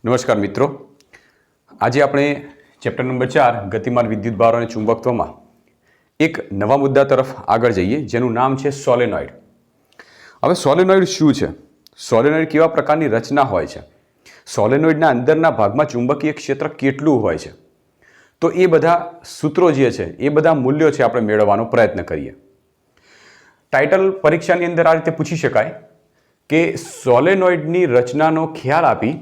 નમસ્કાર મિત્રો, આજે આપણે ચેપ્ટર નંબર 4 ગતિમાન વિદ્યુત ભારો અને ચુંબકત્વમાં એક નવા મુદ્દા તરફ આગળ જઈએ, જેનું નામ છે સોલેનોઇડ. હવે સોલેનોઇડ શું છે? સોલેનોઇડ કેવા પ્રકારની રચના હોય છે? સોલેનોઇડના અંદરના ભાગમાં ચુંબકીય ક્ષેત્ર કેટલું હોય છે? તો એ બધા સૂત્રો જે છે, એ બધા મૂલ્યો છે, આપણે મેળવવાનો પ્રયત્ન કરીએ. ટાઇટલ પરીક્ષાની અંદર આ રીતે પૂછી શકાય કે સોલેનોઇડની રચનાનો ખ્યાલ આપી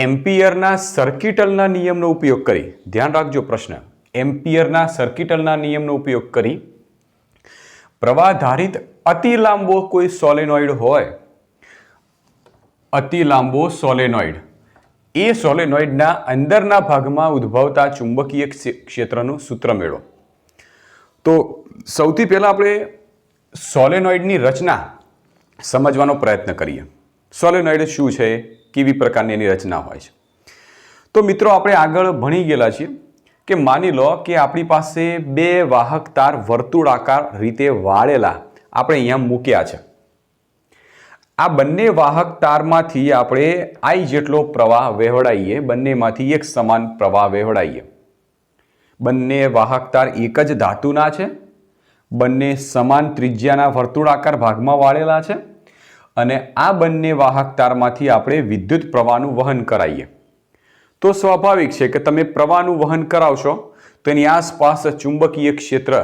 એમ્પિયરના સર્કિટલના નિયમનો ઉપયોગ કરી, ધ્યાન રાખજો પ્રશ્ન, એમ્પિયરના સર્કિટલના નિયમનો ઉપયોગ કરી પ્રવાહધારિત અતિ લાંબો કોઈ સોલેનોઇડ હોય, અતિ લાંબો સોલેનોઇડ, એ સોલેનોઇડના અંદરના ભાગમાં ઉદ્ભવતા ચુંબકીય ક્ષેત્રનું સૂત્ર મેળવો. તો સૌથી પહેલા આપણે સોલેનોઇડની રચના સમજવાનો પ્રયત્ન કરીએ. સોલેનોઇડ શું છે, કેવી પ્રકારની એની રચના હોય છે? તો મિત્રો, આપણે આગળ ભણી ગયેલા છીએ કે માની લો કે આપણી પાસે બે વાહક તાર વર્તુળાકાર રીતે વાળેલા આપણે અહીંયા મૂક્યા છે. આ બંને વાહક તારમાંથી આપણે I જેટલો પ્રવાહ વહેવડાવીએ, બંનેમાંથી એક સમાન પ્રવાહ વહેવડાવીએ. બંને વાહક તાર એક જ ધાતુના છે, બંને સમાન ત્રિજ્યાના વર્તુળાકાર ભાગમાં વાળેલા છે અને આ બંને વાહક તારમાંથી આપણે વિદ્યુત પ્રવાહનું વહન કરાવીએ. તો સ્વાભાવિક છે કે તમે પ્રવાહનું વહન કરાવશો તો એની આસપાસ ચુંબકીય ક્ષેત્ર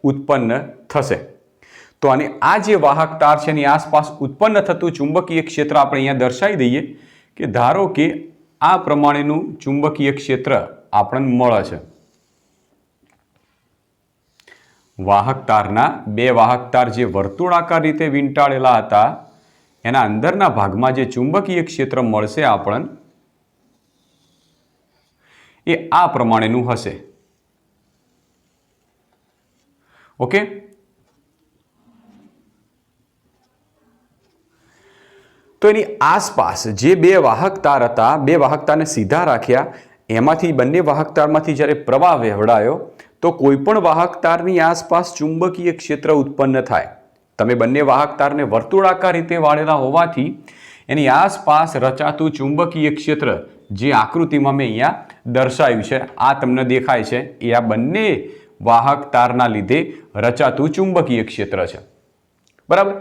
ઉત્પન્ન થશે. તો અને આ જે વાહક તાર છે એની આસપાસ ઉત્પન્ન થતું ચુંબકીય ક્ષેત્ર આપણે અહીંયા દર્શાવી દઈએ કે ધારો કે આ પ્રમાણેનું ચુંબકીય ક્ષેત્ર આપણને મળે છે. વાહક તારના બે વાહક તાર જે વર્તુળાકાર રીતે વીંટાળેલા હતા, એના અંદરના ભાગમાં જે ચુંબકીય ક્ષેત્ર મળશે આપણને, એ આ પ્રમાણેનું હશે. ઓકે, તો એની આસપાસ જે બે વાહક તાર હતા, બે વાહક તારને સીધા રાખ્યા, એમાંથી બંને વાહક તારમાંથી જ્યારે પ્રવાહ વહેવડાયો તો કોઈ પણ વાહક તારની આસપાસ ચુંબકીય ક્ષેત્ર ઉત્પન્ન થાય. તમે બંને વાહક તારને વર્તુળાકાર રીતે વાળેલા હોવાથી એની આસપાસ રચાતું ચુંબકીય ક્ષેત્ર જે આકૃતિમાં મેં અહીંયા દર્શાવ્યું છે, આ તમને દેખાય છે, એ આ બંને વાહક તારના લીધે રચાતું ચુંબકીય ક્ષેત્ર છે. બરાબર.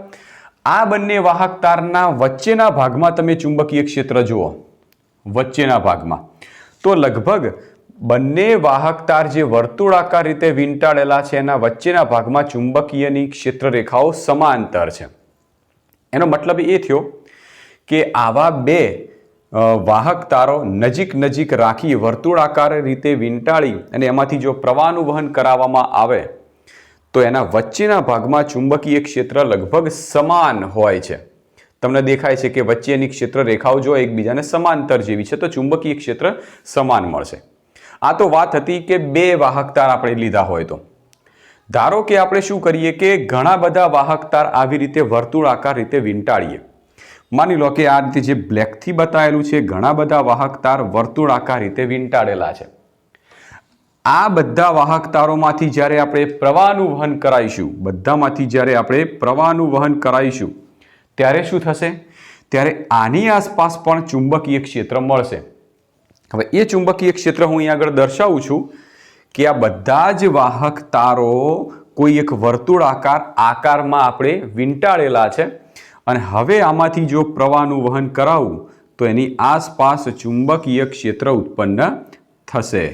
આ બંને વાહક તારના વચ્ચેના ભાગમાં તમે ચુંબકીય ક્ષેત્ર જુઓ, વચ્ચેના ભાગમાં તો લગભગ બંને વાહક તાર જે વર્તુળાકાર રીતે વીંટાળેલા છે એના વચ્ચેના ભાગમાં ચુંબકીયની ક્ષેત્ર રેખાઓ સમાંતર છે. એનો મતલબ એ થયો કે આવા બે વાહક તારો નજીક નજીક રાખી વર્તુળાકાર રીતે વીંટાળી અને એમાંથી જો પ્રવાહનું વહન કરાવવામાં આવે તો એના વચ્ચેના ભાગમાં ચુંબકીય ક્ષેત્ર લગભગ સમાન હોય છે. તમને દેખાય છે કે વચ્ચેની ક્ષેત્ર રેખાઓ જો એકબીજાને સમાંતર જેવી છે તો ચુંબકીય ક્ષેત્ર સમાન મળશે. આ તો વાત હતી કે બે વાહક તાર આપણે લીધા હોય તો. ધારો કે આપણે શું કરીએ કે ઘણા બધા વાહક તાર આવી રીતે વર્તુળાકાર રીતે વીંટાળીએ. માની લો કે આ રીતે જે બ્લેકથી બતાવેલું છે, ઘણા બધા વાહક તાર વર્તુળાકાર રીતે વીંટાળેલા છે. આ બધા વાહક તારોમાંથી જ્યારે આપણે પ્રવાહનું વહન કરાવીશું, બધામાંથી જ્યારે આપણે પ્રવાહનું વહન કરાવીશું ત્યારે શું થશે? ત્યારે આની આસપાસ પણ ચુંબકીય ક્ષેત્ર મળશે. હવે એ ચુંબકીય ક્ષેત્ર હું અહીંયા આગળ દર્શાવું છું કે આ બધા જ વાહક તારો કોઈ એક વર્તુળાકાર આકારમાં આપણે વીંટાળેલા છે અને હવે આમાંથી જો પ્રવાહનું વહન કરાવું તો એની આસપાસ ચુંબકીય ક્ષેત્ર ઉત્પન્ન થશે.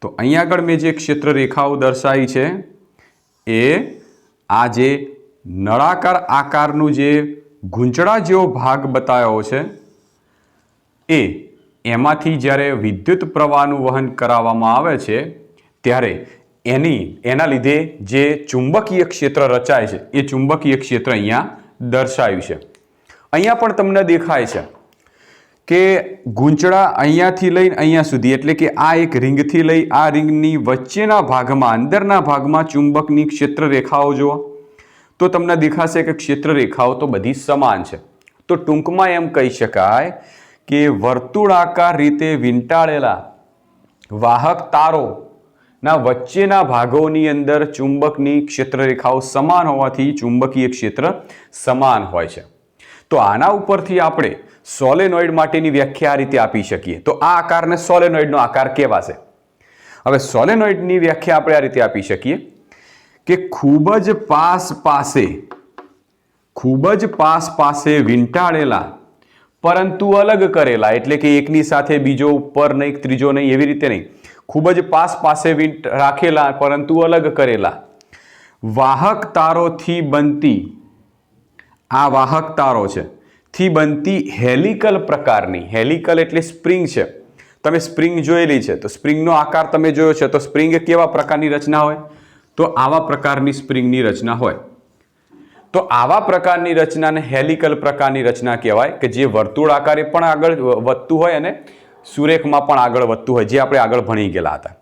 તો અહીંયા આગળ મેં જે ક્ષેત્ર રેખાઓ દર્શાવી છે એ આ જે નળાકાર આકારનું જે ગૂંચળા જેવો ભાગ બતાવ્યો છે એમાંથી જ્યારે વિદ્યુત પ્રવાહનું વહન કરાવવામાં આવે છે ત્યારે એના લીધે જે ચુંબકીય ક્ષેત્ર રચાય છે એ ચુંબકીય ક્ષેત્ર અહીંયા દર્શાવ્યું છે. અહીંયા પણ તમને દેખાય છે કે ગૂંચળા અહીંયાથી લઈને અહીંયા સુધી, એટલે કે આ એક રિંગથી લઈ આ રિંગની વચ્ચેના ભાગમાં, અંદરના ભાગમાં ચુંબકની ક્ષેત્ર રેખાઓ જુઓ તો તમને દેખાશે કે ક્ષેત્ર રેખાઓ તો બધી સમાન છે. તો ટૂંકમાં એમ કહી શકાય કે વર્તુળાકાર રીતે વીંટાળેલા વાહક તારોના વચ્ચેના ભાગોની અંદર ચુંબકની ક્ષેત્ર રેખાઓ સમાન હોવાથી ચુંબકીય ક્ષેત્ર સમાન હોય છે. તો આના ઉપરથી આપણે સોલેનોઇડ માટેની વ્યાખ્યા આ રીતે આપી શકીએ. તો આ આકારને સોલેનોઇડનો આકાર કહેવાશે. હવે સોલેનોઇડની વ્યાખ્યા આપણે આ રીતે આપી શકીએ કે ખૂબ જ પાસ વીંટાળેલા પરંતુ અલગ કરેલા, એટલે કે એકની સાથે બીજો ઉપર નહીં, ત્રીજો નહીં, એવી રીતે નહીં. ખૂબ જ પાસે રાખેલા પરંતુ અલગ કરેલા વાહક તારોથી બનતી, આ વાહક તારો છે થી બનતી હેલિકલ પ્રકારની, હેલિકલ એટલે સ્પ્રિંગ છે. તમે સ્પ્રિંગ જોયેલી છે, તો સ્પ્રિંગનો આકાર તમે જોયો છે. તો સ્પ્રિંગ કેવા પ્રકારની રચના હોય? તો આવા પ્રકારની સ્પ્રિંગની રચના હોય. તો આવા પ્રકારની રચનાને હેલિકલ પ્રકારની રચના કહેવાય, કે જે વર્તુળ આકારે પણ આગળ વધતું હોય અને સુરેખમાં પણ આગળ વધતું હોય, જે આપણે આગળ ભણી ગયેલા હતા.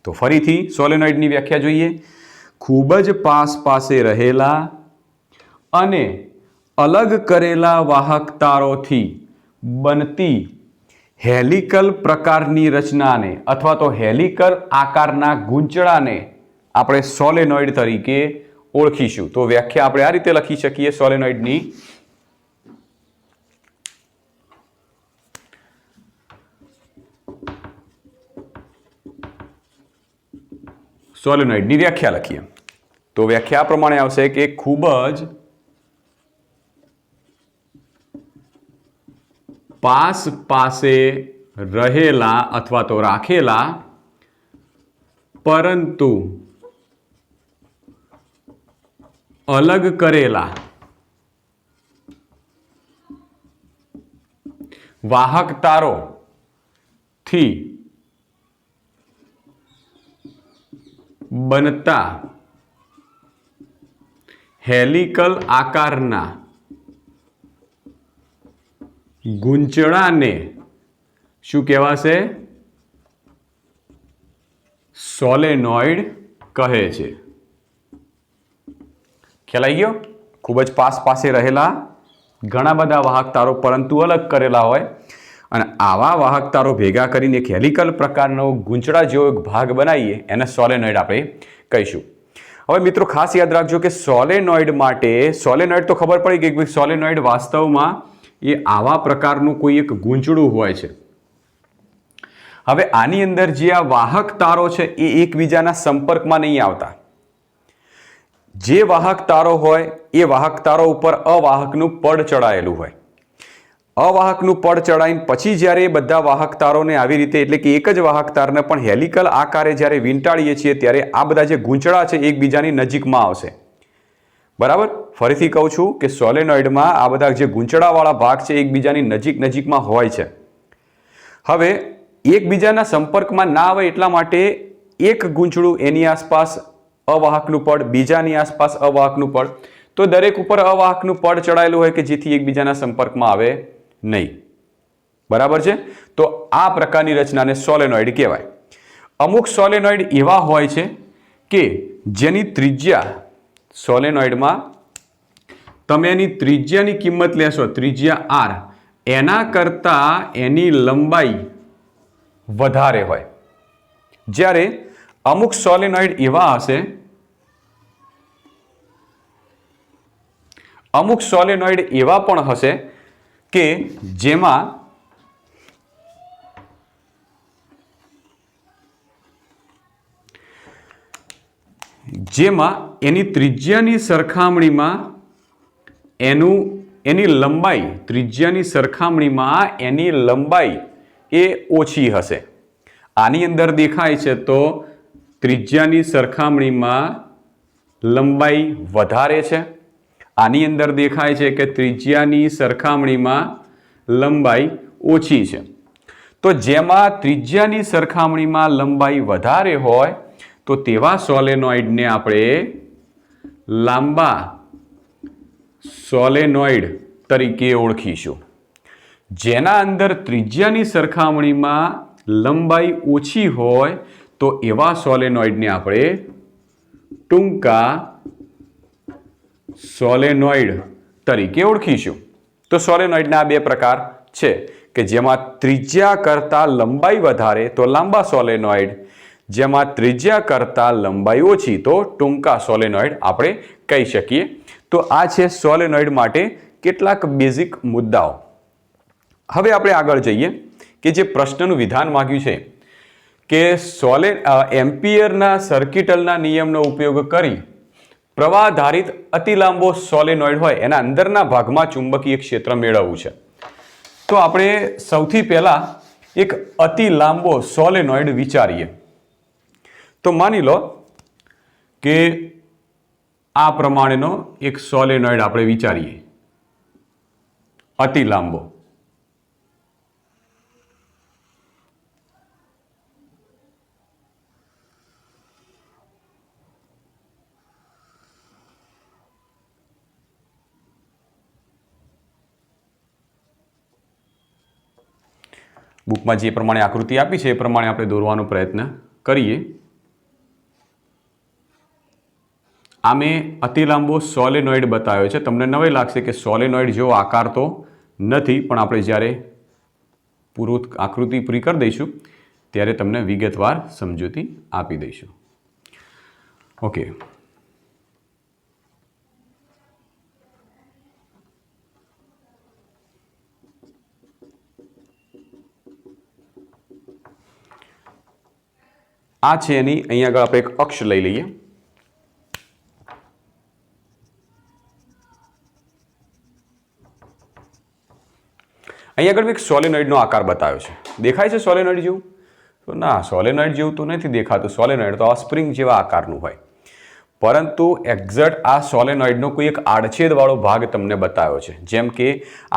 તો ફરીથી સોલેનોઇડની વ્યાખ્યા જોઈએ. ખૂબ જ પાસે રહેલા અને અલગ કરેલા વાહક તારોથી બનતી હેલિકલ પ્રકારની રચનાને અથવા તો હેલિકલ આકારના ગૂંચળાને આપણે સોલેનોઇડ તરીકે ઓળખીશું. તો વ્યાખ્યા આપણે આ રીતે લખી શકીએ સોલેનોઇડની. સોલેનોઇડની વ્યાખ્યા લખીએ તો વ્યાખ્યા આ પ્રમાણે આવશે કે ખૂબ જ પાસે રહેલા અથવા તો રાખેલા પરંતુ અલગ કરેલા વાહક તારોથી બનતા હેલિકલ આકારના ગૂંચળાને શું કહેવાશે? સોલેનોઇડ કહે છે. ખ્યાલ આવી ગયો? ખૂબ જ પાસે રહેલા ઘણા બધા વાહક તારો પરંતુ અલગ કરેલા હોય અને આવા વાહક તારો ભેગા કરીને એક હેલિકલ પ્રકારનો ગૂંચળા જેવો એક ભાગ બનાવીએ એને સોલેનોઇડ આપણે કહીશું. હવે મિત્રો ખાસ યાદ રાખજો કે સોલેનોઇડ માટે, સોલેનોઇડ તો ખબર પડી ગઈ કે સોલેનોઇડ વાસ્તવમાં એ આવા પ્રકારનું કોઈ એક ગૂંચળું હોય છે. હવે આની અંદર જે આ વાહક તારો છે એ એકબીજાના સંપર્કમાં નહીં આવતા. જે વાહક તારો હોય એ વાહક તારો ઉપર અવાહકનું પડ ચડાયેલું હોય. અવાહકનું પડ ચડાવીને પછી જ્યારે એ બધા વાહક તારોને આવી રીતે, એટલે કે એક જ વાહક તારને પણ હેલિકલ આકારે જ્યારે વીંટાળીએ છીએ ત્યારે આ બધા જે ગૂંચળા છે એકબીજાની નજીકમાં આવશે. બરાબર? ફરીથી કહું છું કે સોલેનોઇડમાં આ બધા જે ગૂંચળાવાળા ભાગ છે એકબીજાની નજીકમાં હોય છે. હવે એકબીજાના સંપર્કમાં ના આવે એટલા માટે એક ગૂંચળું એની આસપાસ અવાહકનું પડ, બીજાની આસપાસ અવાહકનું પડ, તો દરેક ઉપર અવાહકનું પડ ચડાયેલું હોય કે જેથી એકબીજાના સંપર્કમાં આવે નહીં. બરાબર છે? તો આ પ્રકારની રચનાને સોલેનોઇડ કહેવાય. અમુક સોલેનોઇડ એવા હોય છે કે જેની ત્રિજ્યા, સોલેનોઇડમાં તમે એની ત્રિજ્યાની કિંમત લેશો, ત્રિજ્યા r, એના કરતાં એની લંબાઈ વધારે હોય. જ્યારે અમુક સોલેનોઇડ એવા હશે, અમુક સોલેનોઇડ એવા પણ હશે કે જેમાં એની ત્રિજ્યાની સરખામણીમાં એની લંબાઈ, ત્રિજ્યાની સરખામણીમાં એની લંબાઈ એ ઓછી હશે. આની અંદર દેખાય છે તો ત્રિજ્યાની સરખામણીમાં લંબાઈ વધારે છે. આની અંદર દેખાય છે કે ત્રિજ્યાની સરખામણીમાં લંબાઈ ઓછી છે. તો જેમાં ત્રિજ્યાની સરખામણીમાં લંબાઈ વધારે હોય તો તેવા સોલેનોઇડને આપણે લાંબા સોલેનોઇડ તરીકે ઓળખીશું. જેના અંદર ત્રિજ્યાની સરખામણીમાં લંબાઈ ઓછી હોય તો એવા સોલેનોઇડને આપણે ટૂંકા સોલેનોઇડ તરીકે ઓળખીશું. તો સોલેનોઇડના બે પ્રકાર છે કે જેમાં ત્રિજ્યા કરતાં લંબાઈ વધારે તો લાંબા સોલેનોઇડ, જેમાં ત્રિજ્યા કરતાં લંબાઈ ઓછી તો ટૂંકા સોલેનોઇડ આપણે કહી શકીએ. તો આ છે સોલેનોઇડ માટે કેટલાક બેઝિક મુદ્દાઓ. હવે આપણે આગળ જઈએ કે જે પ્રશ્નનું વિધાન માંગ્યું છે કે એમ્પિયરના સર્કિટલના નિયમનો ઉપયોગ કરી પ્રવાહધારિત અતિ લાંબો સોલેનોઇડ હોય એના અંદરના ભાગમાં ચુંબકીય ક્ષેત્ર મેળવવું છે. તો આપણે સૌથી પહેલા એક અતિ લાંબો સોલેનોઇડ વિચારીએ. તો માની લો કે આ પ્રમાણેનો એક સોલેનોઇડ આપણે વિચારીએ, અતિ લાંબો. બુકમાં જે પ્રમાણે આકૃતિ આપી છે એ પ્રમાણે આપણે દોરવાનો પ્રયત્ન કરીએ. આ મેં અતિ લાંબો સોલેનોઇડ બતાવ્યો છે. તમને નવાઈ લાગશે કે સોલેનોઇડ જેવો આકાર તો નથી, પણ આપણે જ્યારે આકૃતિ પૂરી કરી દઈશું ત્યારે તમને વિગતવાર સમજૂતી આપી દઈશું. ઓકે, આ છે એની અહીંયા આગળ આપણે એક અક્ષ લઈ લઈએ. અહીંયા આગળ એક સોલેનોઇડનો આકાર બતાવ્યો છે. દેખાય છે સોલેનોઇડ જેવું? તો ના, સોલેનોઇડ જેવું તો નથી દેખાતું. સોલેનોઇડ તો આ સ્પ્રિંગ જેવા આકારનું હોય, પરંતુ એક્ઝેક્ટ આ સોલેનોઇડનો કોઈ એક આડછેદવાળો ભાગ તમને બતાવ્યો છે. જેમ કે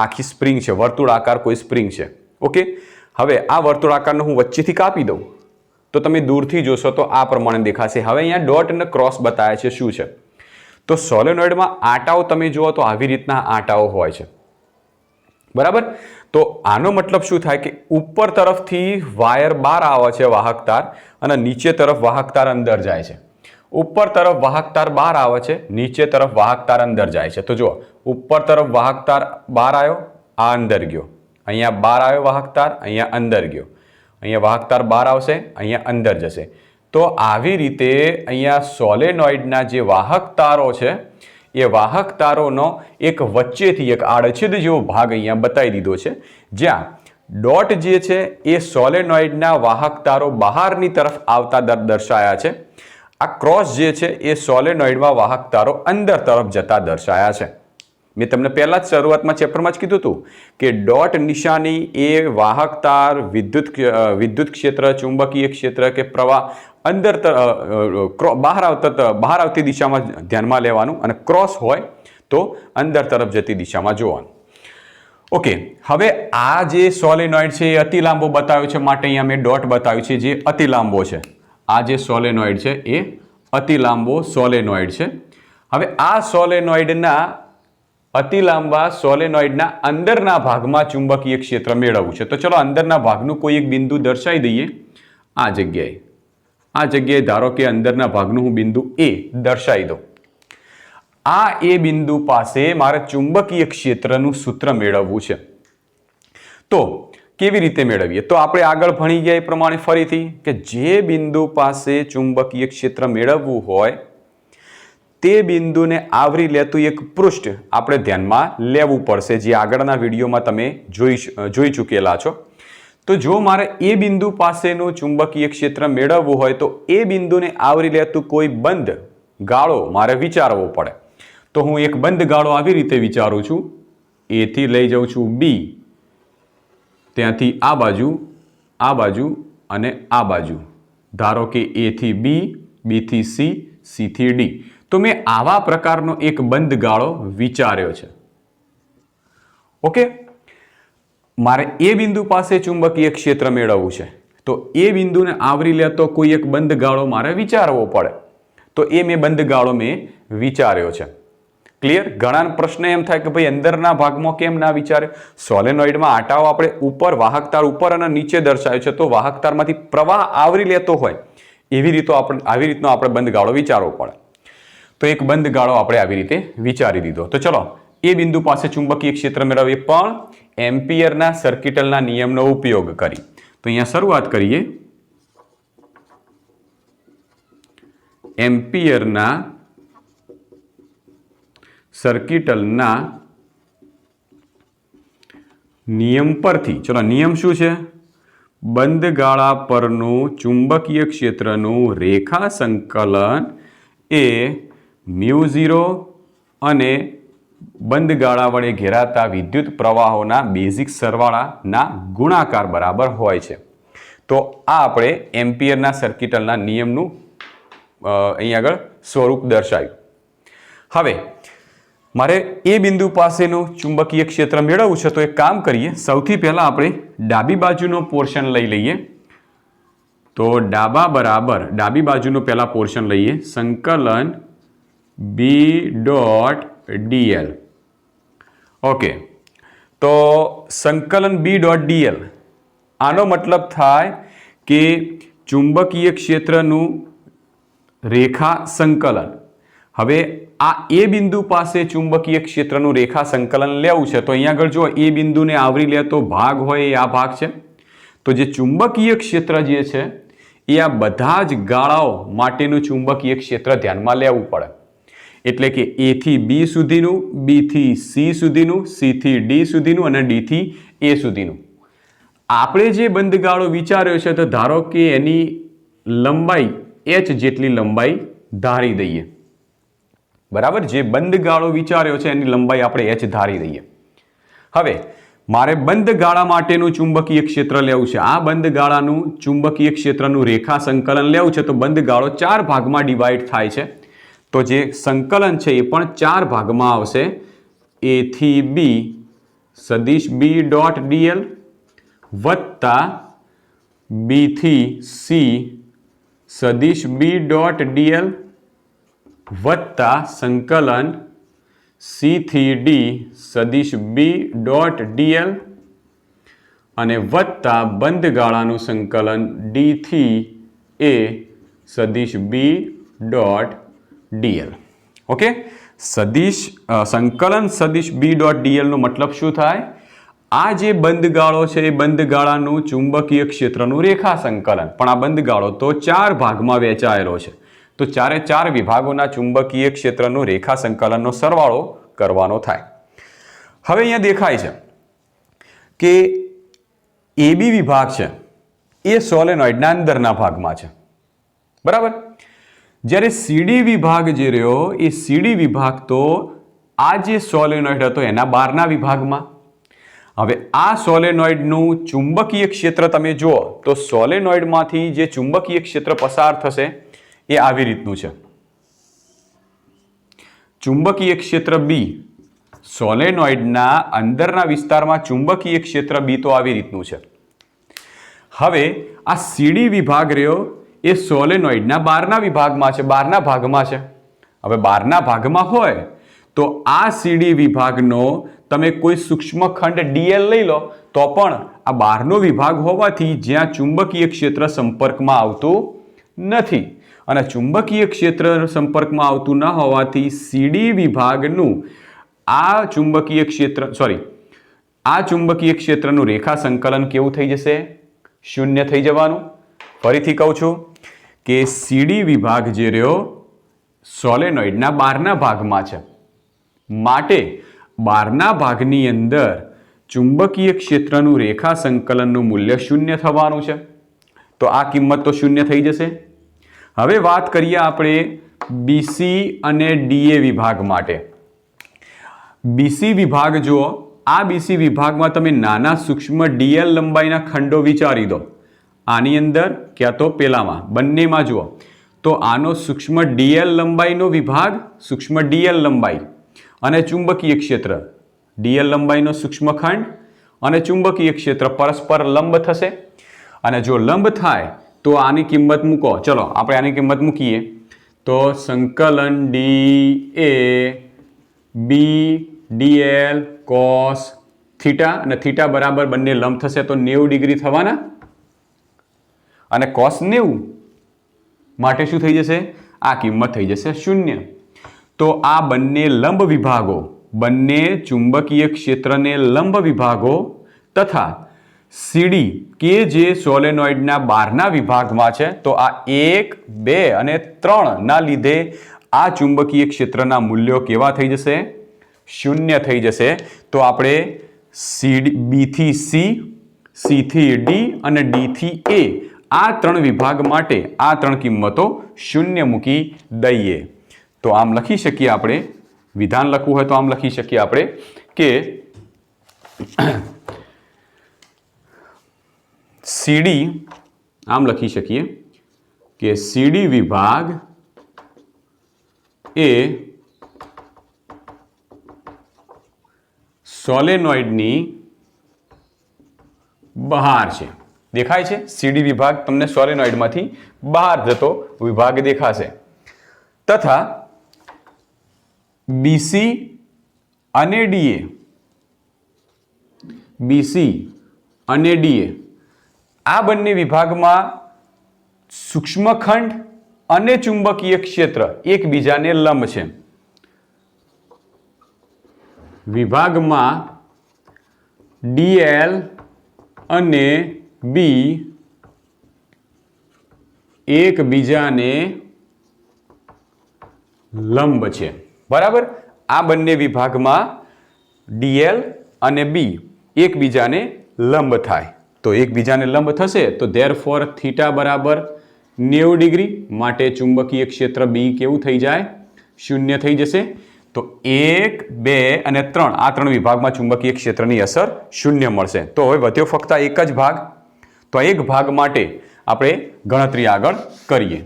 આખી સ્પ્રિંગ છે, વર્તુળાકાર કોઈ સ્પ્રિંગ છે. ઓકે, હવે આ વર્તુળાકારને હું વચ્ચેથી કાપી દઉં તો તમે દૂરથી જોશો તો આ પ્રમાણે દેખાશે. હવે અહીંયા ડોટ અને ક્રોસ બતાવ્યા છે. શું છે? તો સોલેનોઇડમાં આંટાઓ તમે જુઓ તો આવી રીતના આંટાઓ હોય છે, બરાબર? તો આનો મતલબ શું થાય કે ઉપર તરફથી વાયર બહાર આવે છે વાહક તાર, અને નીચે તરફ વાહક તાર અંદર જાય છે. ઉપર તરફ વાહક તાર બહાર આવે છે, નીચે તરફ વાહક તાર અંદર જાય છે. તો જુઓ, ઉપર તરફ વાહક તાર બહાર આવ્યો, આ અંદર ગયો, અહીંયા બહાર આવ્યો વાહક તાર, અહીંયા અંદર ગયો, અહીંયા વાહક તાર બહાર આવશે, અહીંયા અંદર જશે. તો આવી રીતે અહીંયા સોલેનોઇડના જે વાહક તારો છે એ વાહક તારોનો એક વચ્ચેથી એક આડછેદ જેવો ભાગ અહીંયા બતાવી દીધો છે, જ્યાં ડોટ જે છે એ સોલેનોઇડના વાહક તારો બહારની તરફ આવતા દર્શાયા છે. આ ક્રોસ જે છે એ સોલેનોઇડમાં વાહક તારો અંદર તરફ જતા દર્શાયા છે. મેં તમને પહેલા જ શરૂઆતમાં ચેપ્ટરમાં જ કીધું હતું કે ડોટ નિશાની એ વાહક તાર, વિદ્યુત ક્ષેત્ર, ચુંબકીય ક્ષેત્ર કે પ્રવાહ અંદર બહાર આવતી દિશામાં ધ્યાનમાં લેવાનું, અને ક્રોસ હોય તો અંદર તરફ જતી દિશામાં જોવાનું. ઓકે, હવે આ જે સોલેનોઇડ છે એ અતિ લાંબો બતાવ્યો છે, માટે અહીંયા મેં ડોટ બતાવ્યું છે જે અતિ લાંબો છે. આ જે સોલેનોઇડ છે એ અતિ લાંબો સોલેનોઇડ છે. હવે આ સોલેનોઇડના અતિ લાંબા સોલેનોઇડના અંદરના ભાગમાં ચુંબકીય ક્ષેત્ર મેળવવું છે. તો ચલો અંદરના ભાગનું કોઈ એક બિંદુ દર્શાવી દઈએ. આ જગ્યાએ ધારો કે અંદરના ભાગનું હું બિંદુ એ દર્શાવી દઉં. આ એ બિંદુ પાસે મારે ચુંબકીય ક્ષેત્રનું સૂત્ર મેળવવું છે. તો કેવી રીતે મેળવીએ? તો આપણે આગળ ભણી ગયા એ પ્રમાણે ફરીથી કે જે બિંદુ પાસે ચુંબકીય ક્ષેત્ર મેળવવું હોય તે બિંદુને આવરી લેતું એક પૃષ્ઠ આપણે ધ્યાનમાં લેવું પડશે, જે આગળના વિડીયોમાં તમે જોઈ ચૂકેલા છો. તો જો મારે એ બિંદુ પાસેનું ચુંબકીય ક્ષેત્ર મેળવવું હોય તો એ બિંદુને આવરી લેતું કોઈ બંધ ગાળો મારે વિચારવો પડે. તો હું એક બંધ ગાળો આવી રીતે વિચારું છું. એ થી લઈ જાઉં છું બી, ત્યાંથી આ બાજુ અને આ બાજુ. ધારો કે એ થી બી, બી થી સી, સી થી ડી. તો મેં આવા પ્રકારનો એક બંધ ગાળો વિચાર્યો છે. ઓકે, મારે એ બિંદુ પાસે ચુંબકીય ક્ષેત્ર મેળવવું છે, તો એ બિંદુને આવરી લેતો કોઈ એક બંધ ગાળો મારે વિચારવો પડે. તો એ બંધ ગાળો મેં વિચાર્યો છે. ક્લિયર? ઘણા પ્રશ્ન એમ થાય કે ભાઈ અંદરના ભાગમાં કેમ ના વિચારે? સોલેનોઇડમાં આંટાઓ આપણે ઉપર વાહકતાર ઉપર અને નીચે દર્શાવ્યો છે, તો વાહકતારમાંથી પ્રવાહ આવરી લેતો હોય આવી રીતનો આપણે બંધ ગાળો વિચારવો પડે. તો એક બંધ ગાળો આપણે આવી રીતે વિચારી દીધો. તો ચલો એ બિંદુ પાસે ચુંબકીય ક્ષેત્ર મેળવીએ, પણ એમ્પિયરના સર્કિટલના નિયમનો ઉપયોગ કરી. તો અહીંયા શરૂઆત કરીએ. એમ્પિયરના સર્કિટલના નિયમ પરથી, ચલો નિયમ શું છે? બંધ ગાળા પરનું ચુંબકીય ક્ષેત્રનું રેખા સંકલન એ μ0 અને બંધ ગાળા વડે ઘેરાતા વિદ્યુત પ્રવાહોના બેઝિક સરવાળાના ગુણાકાર બરાબર હોય છે. તો આ આપણે એમ્પિયરના સર્કિટલના નિયમનું અહીં આગળ સ્વરૂપ દર્શાવ્યું. હવે મારે એ બિંદુ પાસેનું ચુંબકીય ક્ષેત્ર મેળવવું છે, તો એક કામ કરીએ. સૌથી પહેલા આપણે ડાબી બાજુનો પોર્શન લઈ લઈએ. તો ડાબી બાજુનો પહેલા પોર્શન લઈએ, સંકલન B.dl. ઓકે, તો સંકલન B.dl આનો મતલબ થાય કે ચુંબકીય ક્ષેત્રનું રેખા સંકલન. હવે આ એ બિંદુ પાસે ચુંબકીય ક્ષેત્રનું રેખા સંકલન લેવું છે, તો અહીંયા આગળ જો એ બિંદુને આવરી લેતો ભાગ હોય એ આ ભાગ છે. તો જે ચુંબકીય ક્ષેત્ર જે છે એ આ બધા જ ગાળાઓ માટેનું ચુંબકીય ક્ષેત્ર ધ્યાનમાં લેવું પડે. એટલે કે A થી B સુધીનું, B થી C સુધીનું, C થી D સુધીનું અને D થી A સુધીનું. આપણે જે બંધ ગાળો વિચાર્યો છે, તો ધારો કે એની લંબાઈ h જેટલી લંબાઈ ધારી દઈએ. બરાબર, જે બંધ ગાળો વિચાર્યો છે એની લંબાઈ આપણે h ધારી દઈએ. હવે મારે બંધ ગાળા માટેનું ચુંબકીય ક્ષેત્ર લેવું છે. આ બંધ ગાળાનું ચુંબકીય ક્ષેત્રનું રેખા સંકલન લેવું છે, તો બંધ ગાળો 4 ભાગમાં ડિવાઈડ થાય છે. તો જે સંકલન છે એ પણ 4 ભાગમાં આવશે. A થી B સદિશ B.dl વત્તા B થી C સદિશ B.dl વત્તા સંકલન C થી D સદિશ B.dl અને વત્તા બંધ ગાળાનું સંકલન D થી A સદિશ B.dl. ઓકે, સંકલન સદિશ B.dl નો મતલબ શું થાય? આ જે બંધ ગાળો છે એ બંધ ગાળાનું ચુંબકીય ક્ષેત્રનું રેખા સંકલન, પણ આ બંધ ગાળો તો 4 ભાગમાં વહેંચાયેલો છે. તો 4 વિભાગોના ચુંબકીય ક્ષેત્રનું રેખા સંકલનનો સરવાળો કરવાનો થાય. હવે અહીંયા દેખાય છે કે AB વિભાગ છે એ સોલેનોઇડના અંદરના ભાગમાં છે. બરાબર, જ્યારે CD વિભાગ જે રહ્યો એ CD વિભાગ તો આ જે સોલેનોઇડ હતો એના બહારના વિભાગમાં. હવે આ સોલેનોઇડનું ચુંબકીય ક્ષેત્ર તમે જુઓ તો સોલેનોઇડમાંથી જે ચુંબકીય ક્ષેત્ર પસાર થશે એ આવી રીતનું છે. ચુંબકીય ક્ષેત્ર B, સોલેનોઇડના અંદરના વિસ્તારમાં ચુંબકીય ક્ષેત્ર B તો આવી રીતનું છે. હવે આ CD વિભાગ રહ્યો એ સોલેનોઇડના બહારના વિભાગમાં છે, બહારના ભાગમાં છે. હવે બહારના ભાગમાં હોય તો આ CD વિભાગનો તમે કોઈ સૂક્ષ્મ ખંડ dl લઈ લો તો પણ આ બહારનો વિભાગ હોવાથી જ્યાં ચુંબકીય ક્ષેત્ર સંપર્કમાં આવતું નથી, અને ચુંબકીય ક્ષેત્ર સંપર્કમાં આવતું ન હોવાથી CD વિભાગનું આ ચુંબકીય ક્ષેત્રનું રેખા સંકલન કેવું થઈ જશે? 0 થઈ જવાનું. ફરીથી કહું છું કે CD વિભાગ જે રહ્યો સોલેનોઇડના બહારના ભાગમાં છે, માટે બહારના ભાગની અંદર ચુંબકીય ક્ષેત્રનું રેખા સંકલનનું મૂલ્ય 0 થવાનું છે. તો આ કિંમત તો 0 થઈ જશે. હવે વાત કરીએ આપણે BC અને DA વિભાગ માટે. BC વિભાગ જુઓ, આ BC વિભાગમાં તમે નાના સૂક્ષ્મ dl લંબાઈના ખંડો વિચારી દો. આની અંદર ક્યાં તો પેલામાં, બંનેમાં જુઓ તો આનો સૂક્ષ્મ dl લંબાઈનો વિભાગ, સૂક્ષ્મ dl લંબાઈ અને ચુંબકીય ક્ષેત્ર dl લંબાઈનો સૂક્ષ્મ ખંડ અને ચુંબકીય ક્ષેત્ર પરસ્પર લંબ થશે. અને જો લંબ થાય તો આની કિંમત મૂકો. ચલો આપણે આની કિંમત મૂકીએ તો સંકલન DA B.dl cos થીટા, અને થીટા બરાબર બંને લંબ થશે તો 90 ડિગ્રી થવાના, અને cos 90 માટે શું થઈ જશે? આ કિંમત થઈ જશે 0. તો આ બંને લંબ વિભાગો, બંને ચુંબકીય ક્ષેત્રને લંબ વિભાગો તથા CD કે જે સોલેનોઇડના બહારના વિભાગમાં છે, તો આ 1, 2 અને 3 ના લીધે આ ચુંબકીય ક્ષેત્રના મૂલ્યો કેવા થઈ જશે? 0 થઈ જશે. તો આપણે બી થી સી, સી થી ડી અને ડી થી એ, આ 3 વિભાગ માટે આ 3 કિંમતો 0 મૂકી દઈએ. તો આમ લખી શકીએ આપણે, વિધાન લખવું હોય તો આમ લખી શકીએ આપણે કે સીડી, આમ લખી શકીએ કે સીડી વિભાગ એ સોલેનોઇડની બહાર છે. દેખાય છે? સીડી વિભાગ તમને સોલેનોઇડમાંથી બહાર જતો વિભાગ દેખાશે. તથા બીસી અને ડીએ, બીસી અને ડીએ આ બંને વિભાગમાં સૂક્ષ્મખંડ અને ચુંબકીય ક્ષેત્ર એકબીજાને લંબ છે. વિભાગમાં ડીએલ અને બી એકબીજાને લંબ છે. બરાબર? આ બંને વિભાગમાં ડીએલ અને બી એકબીજાને લંબ થાય. તો એકબીજાને લંબ થશે તો ધેરફોર થીટા બરાબર 90 ડિગ્રી, માટે ચુંબકીય ક્ષેત્ર બી કેવું થઈ જાય? 0 થઈ જશે. તો 1, 2 અને 3 આ 3 વિભાગમાં ચુંબકીય ક્ષેત્રની અસર 0 મળશે. તો હવે વધ્યો ફક્ત એક જ ભાગ. તો આ એક ભાગ માટે આપણે ગણતરી આગળ કરીએ.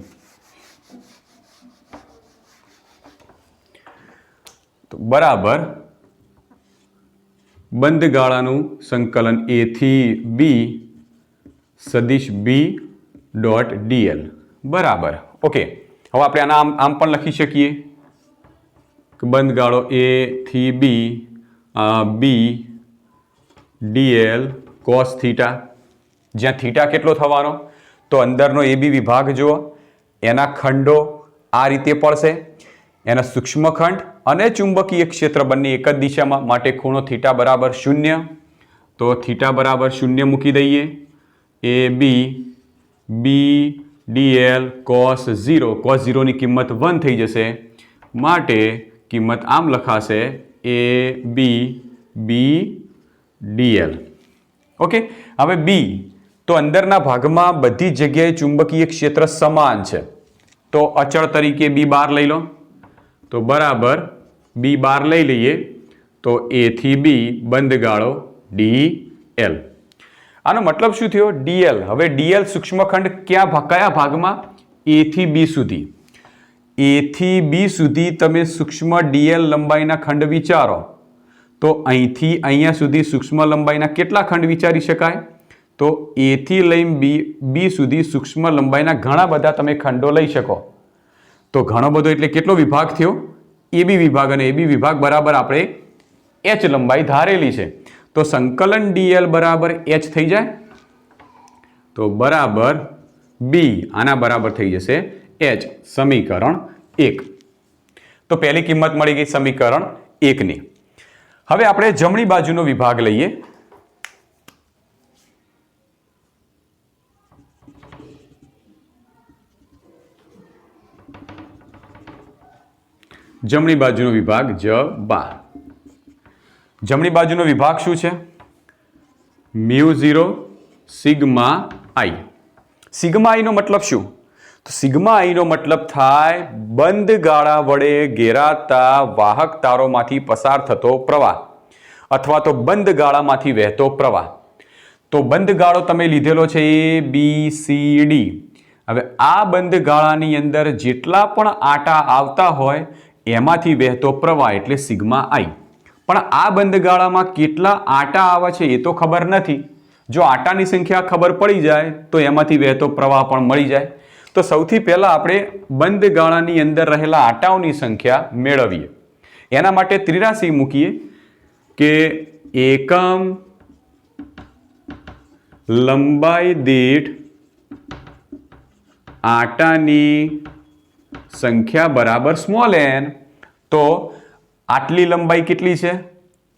તો બરાબર બંધ ગાળાનું સંકલન એ થી બી સદિશ બી ડોટ ડીએલ બરાબર. ઓકે, હવે આપણે આના આમ પણ લખી શકીએ કે બંધ ગાળો એ થી બી બી ડીએલ કોસ થીટા, જ્યાં થીટા કેટલો થવાનો? તો અંદરનો એ બી વિભાગ જુઓ, એના ખંડો આ રીતે પડશે, એના સૂક્ષ્મખંડ અને ચુંબકીય ક્ષેત્ર બંને એક જ દિશામાં, માટે ખૂણો થીટા બરાબર 0. તો થીટા બરાબર 0 મૂકી દઈએ. એ બી બી ડીએલ કોસ 0, કોસ 0 ની કિંમત 1 થઈ જશે, માટે કિંમત આમ લખાશે એ બી બી ડીએલ. ઓકે, હવે બી તો અંદરના ભાગમાં બધી જગ્યાએ ચુંબકીય ક્ષેત્ર સમાન છે, તો અચળ તરીકે બી બાર લઈ લો. તો બરાબર બી બાર લઈ લઈએ તો એ થી બી બંધ ગાળો ડીએલ. આનો મતલબ શું થયો? ડીએલ. હવે ડીએલ સૂક્ષ્મખંડ કયા ભાગમાં? એ થી બી સુધી. એ થી બી સુધી તમે સૂક્ષ્મ ડીએલ લંબાઈના ખંડ વિચારો તો અહીંથી અહીંયા સુધી સૂક્ષ્મ લંબાઈના કેટલા ખંડ વિચારી શકાય? તો એ થી લઈને બી સુધી સૂક્ષ્મ લંબાઈના ઘણા બધા તમે ખંડો લઈ શકો. તો ઘણો બધો એટલે કેટલો વિભાગ થયો? એબી વિભાગ, અને એબી વિભાગ બરાબર આપણે એચ લંબાઈ ધારેલી છે. તો સંકલન ડીએલ બરાબર એચ થઈ જાય. તો બરાબર બી આના બરાબર થઈ જશે એચ, સમીકરણ 1. તો પહેલી કિંમત મળી ગઈ સમીકરણ 1 ની. હવે આપણે જમણી બાજુનો વિભાગ લઈએ. જમણી બાજુનો વિભાગ જબા. જમણી બાજુનો વિભાગ શું છે? μ0 સિગ્મા આઈ. સિગ્મા આઈ નો મતલબ શું? તો સિગ્મા આઈ નો મતલબ થાય બંધ ગાળા વડે ઘેરાતા વાહક તારોમાંથી પસાર થતો પ્રવાહ અથવા તો બંધ ગાળામાંથી વહેતો પ્રવાહ. તો બંધ ગાળો તમે લીધેલો છે એ બી સી ડી. હવે આ બંધ ગાળાની અંદર જેટલા પણ આટા આવતા હોય એમાંથી વહેતો પ્રવાહ એટલે સિગ્મા આઈ. પણ આ બંધ ગાળામાં કેટલા આટા આવે છે એ તો ખબર નથી. જો આટાની સંખ્યા ખબર પડી જાય તો એમાંથી વહેતો પ્રવાહ પણ મળી જાય. તો સૌથી પહેલા આપણે બંધ ગાળાની અંદર રહેલા આટાઓની સંખ્યા મેળવીએ. એના માટે ત્રિરાશી મૂકીએ કે એકમ લંબાઈ દીઠ આટાની સંખ્યા બરાબર સ્મોલ એન. તો આટલી લંબાઈ કેટલી છે?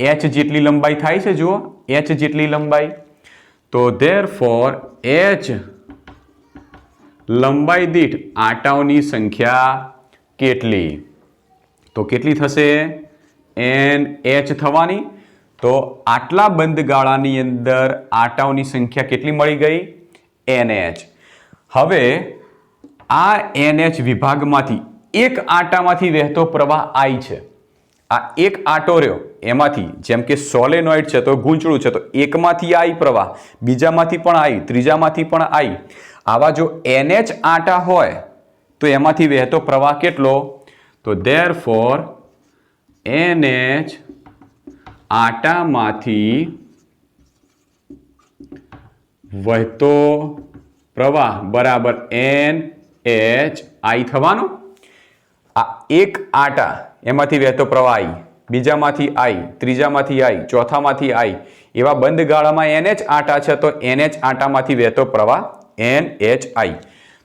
એચ જેટલી લંબાઈ થાય છે. જુઓ, એચ જેટલી લંબાઈ. તો ધેરફોર એચ લંબાઈ દીઠ આટાઓની સંખ્યા કેટલી? તો કેટલી થશે? એન એચ થવાની. તો આટલા બંધ ગાળાની અંદર આટાઓની સંખ્યા કેટલી મળી ગઈ? NH. હવે આ NH વિભાગમાંથી એક આટામાંથી વહેતો પ્રવાહ I છે. આ એક આટો રહ્યો એમાંથી, જેમ કે સોલેનોઇડ છે તો ગૂંચળું છે, તો એકમાંથી I પ્રવાહ, બીજામાંથી પણ I, ત્રીજામાંથી પણ I. આવા જો NH આટા હોય તો એમાંથી વહેતો પ્રવાહ કેટલો? તો therefore NH આટામાંથી વહેતો પ્રવાહ બરાબર NHI થવાનો. આ એક આટા એમાંથી વહેતો પ્રવાહ I, બીજામાંથી I, ત્રીજામાંથી I, ચોથામાંથી I. એવા બંધ ગાળામાં NH આટા છે તો NH આટામાંથી વહેતો પ્રવાહ NHI.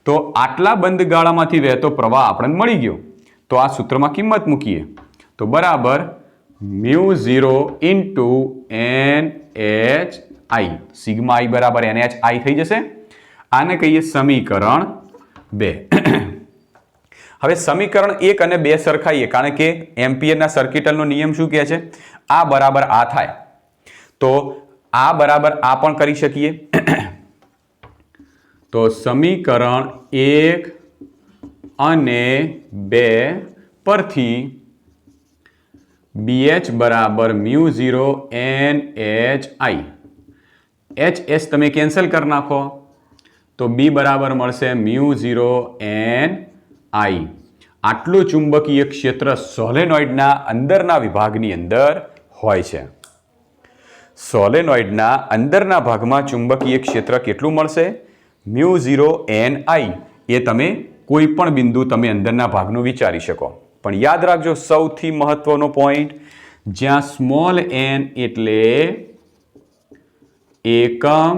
તો આટલા બંધ ગાળામાંથી વહેતો પ્રવાહ આપણને મળી ગયો. તો આ સૂત્રમાં કિંમત મૂકીએ તો બરાબર μ0 ઇન્ટુ NHI, સિગ્મા I બરાબર NHI થઈ જશે. આને કહીએ સમીકરણ 2. હવે સમીકરણ 1 અને 2 સરખાઈએ, કારણ કે એમ્પિયરના સર્કિટલનો નિયમ શું કહે છે? આ બરાબર આ થાય. તો આ બરાબર આ પણ કરી શકીએ. તો સમીકરણ 1 અને 2 પરથી BH બરાબર μ0 NHI. HS તમે કેન્સલ કરી નાખો તો B બરાબર મળશે μ0 NI. આટલું ચુંબકીય ક્ષેત્ર સોલેનોઇડના અંદરના વિભાગની અંદર હોય છે. સોલેનોઇડના અંદરના ભાગમાં ચુંબકીય ક્ષેત્ર કેટલું મળશે? μ0 NI. એ તમે કોઈ પણ બિંદુ તમે અંદરના ભાગનું વિચારી શકો. પણ યાદ રાખજો સૌથી મહત્વનો પોઈન્ટ, જ્યાં સ્મોલ n એટલે એકમ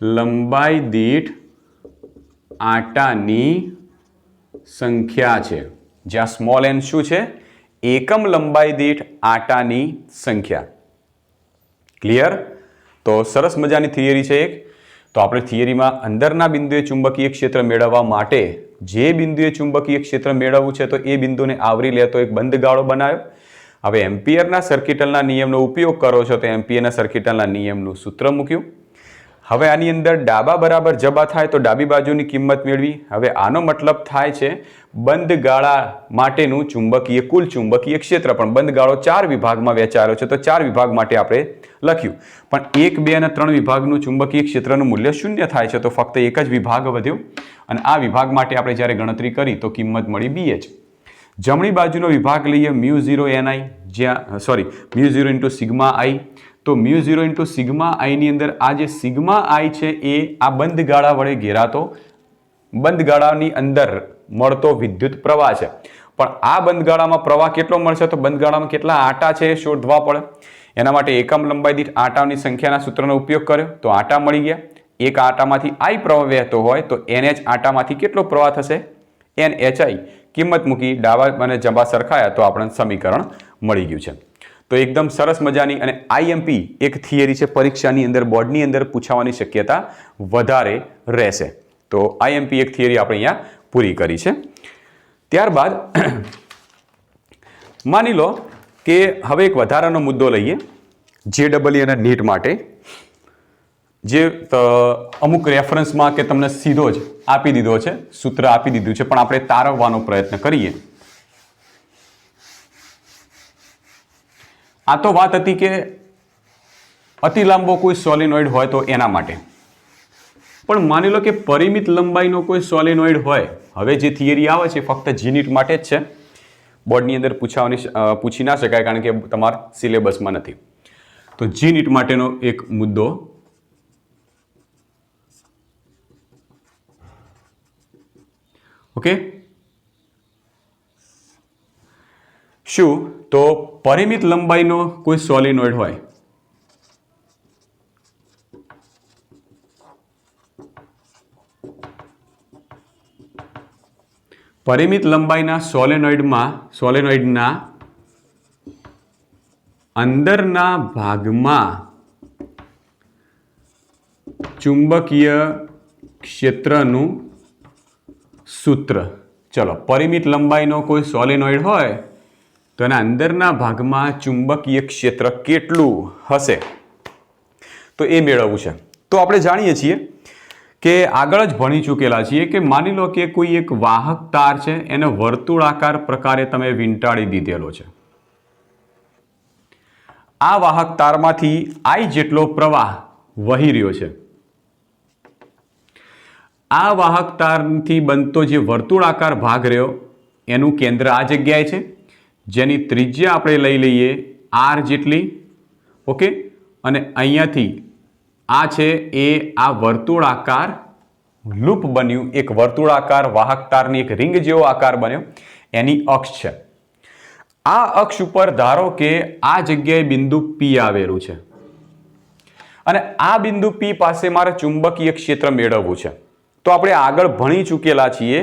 લંબાઈ દીઠ આટાની સંખ્યા છે. જ્યાં સ્મોલ n શું છે? એકમ લંબાઈ દીઠ આટાની સંખ્યા. ક્લિયર? તો સરસ મજાની થિયરી છે એક. તો આપણે થિયરીમાં અંદરના બિંદુએ ચુંબકીય ક્ષેત્ર મેળવવા માટે જે બિંદુએ ચુંબકીય ક્ષેત્ર મેળવવું છે તો એ બિંદુને આવરી લેતો એક બંધ ગાળો બનાવ્યો. હવે એમ્પિયરના સર્કિટલના નિયમનો ઉપયોગ કરો છો તો એમ્પિયરના સર્કિટલના નિયમનું સૂત્ર મૂક્યું. હવે આની અંદર ડાબા બરાબર જબા થાય તો ડાબી બાજુની કિંમત મેળવી. હવે આનો મતલબ થાય છે બંધ ગાળા માટેનું ચુંબકીય કુલ ચુંબકીય ક્ષેત્ર, પણ બંધ ગાળો 4 વિભાગમાં વહેંચાયેલો છે તો 4 વિભાગ માટે આપણે લખ્યું. પણ 1, 2 અને 3 વિભાગનું ચુંબકીય ક્ષેત્રનું મૂલ્ય 0 થાય છે તો ફક્ત એક જ વિભાગ વધ્યો. અને આ વિભાગ માટે આપણે જ્યારે ગણતરી કરી તો કિંમત મળી BH. જમણી બાજુનો વિભાગ લઈએ μ0 NI, જ્યાં μ0 ઇન્ટુ સિગ્મા I. તો μ0 ઇન્ટુ સિગ્મા I ની અંદર આ જે સિગ્મા I છે એ આ બંધ ગાળા વડે ઘેરાતો બંધ ગાળાની અંદર મળતો વિદ્યુત પ્રવાહ છે. પણ આ બંધ ગાળામાં પ્રવાહ કેટલો મળશે? તો બંધ ગાળામાં કેટલા આટા છે એ શોધવા પડે. એના માટે એકમ લંબાઈ દીઠ આટાની સંખ્યાના સૂત્રનો ઉપયોગ કર્યો તો આટા મળી ગયા. એક આટામાંથી I પ્રવાહ વહેતો હોય તો NH આટામાંથી કેટલો પ્રવાહ થશે? NHI. કિંમત મૂકી ડાબા અને જબા સરખાયા તો આપણને સમીકરણ મળી ગયું છે. તો એકદમ સરસ મજાની અને IMP એક થિયરી છે, પરીક્ષાની અંદર બોર્ડની અંદર પૂછાવાની શક્યતા વધારે રહેશે. તો IMP એક થિયરી આપણે અહીંયા પૂરી કરી છે. ત્યારબાદ માની લો કે હવે એક વધારાનો મુદ્દો લઈએ JEE અને NEET માટે, જે અમુક રેફરન્સમાં કે તમને સીધો જ આપી દીધો છે, સૂત્ર આપી દીધું છે, પણ આપણે તારવવાનો પ્રયત્ન કરીએ. આ તો વાત હતી કે અતિ લાંબો કોઈ સોલેનોઇડ હોય તો એના માટે. પણ માની લો કે પરિમિત લંબાઈનો કોઈ સોલેનોઇડ હોય. હવે જે થિયરી આવે છે ફક્ત GNEET માટે જ છે, બોર્ડની અંદર પૂછી ના શકાય કારણ કે તમારા સિલેબસમાં નથી. તો GNEET માટેનો એક મુદ્દો, ઓકે, શું તો પરિમિત લંબાઈનો કોઈ સોલેનોઇડ હોય, પરિમિત લંબાઈના સોલેનોઇડના અંદરના ભાગમાં ચુંબકીય ક્ષેત્રનું સૂત્ર. ચલો, પરિમિત લંબાઈનો કોઈ સોલેનોઇડ હોય તો એના અંદરના ભાગમાં ચુંબકીય ક્ષેત્ર કેટલું હશે તો એ મેળવવું છે. તો આપણે જાણીએ છીએ કે આગળ જ ભણી ચૂકેલા છીએ કે માની લો કે કોઈ એક વાહક તાર છે એને વર્તુળાકાર પ્રકારે તમે વીંટાળી દીધેલો છે. આ વાહક તારમાંથી I જેટલો પ્રવાહ વહી રહ્યો છે. આ વાહક તારથી બનતો જે વર્તુળાકાર ભાગ રહ્યો એનું કેન્દ્ર આ જગ્યાએ છે, જેની ત્રિજ્યા આપણે લઈ લઈએ R જેટલી. ઓકે, અને અહીંયાથી આ છે એ આ વર્તુળાકાર લૂપ બન્યું, એક વર્તુળાકાર વાહક તારની એક રિંગ જેવો આકાર બન્યો, એની અક્ષ છે. આ અક્ષ ઉપર ધારો કે આ જગ્યાએ બિંદુ P આવેલું છે અને આ બિંદુ P પાસે મારે ચુંબકીય ક્ષેત્ર મેળવવું છે. તો આપણે આગળ ભણી ચૂકેલા છીએ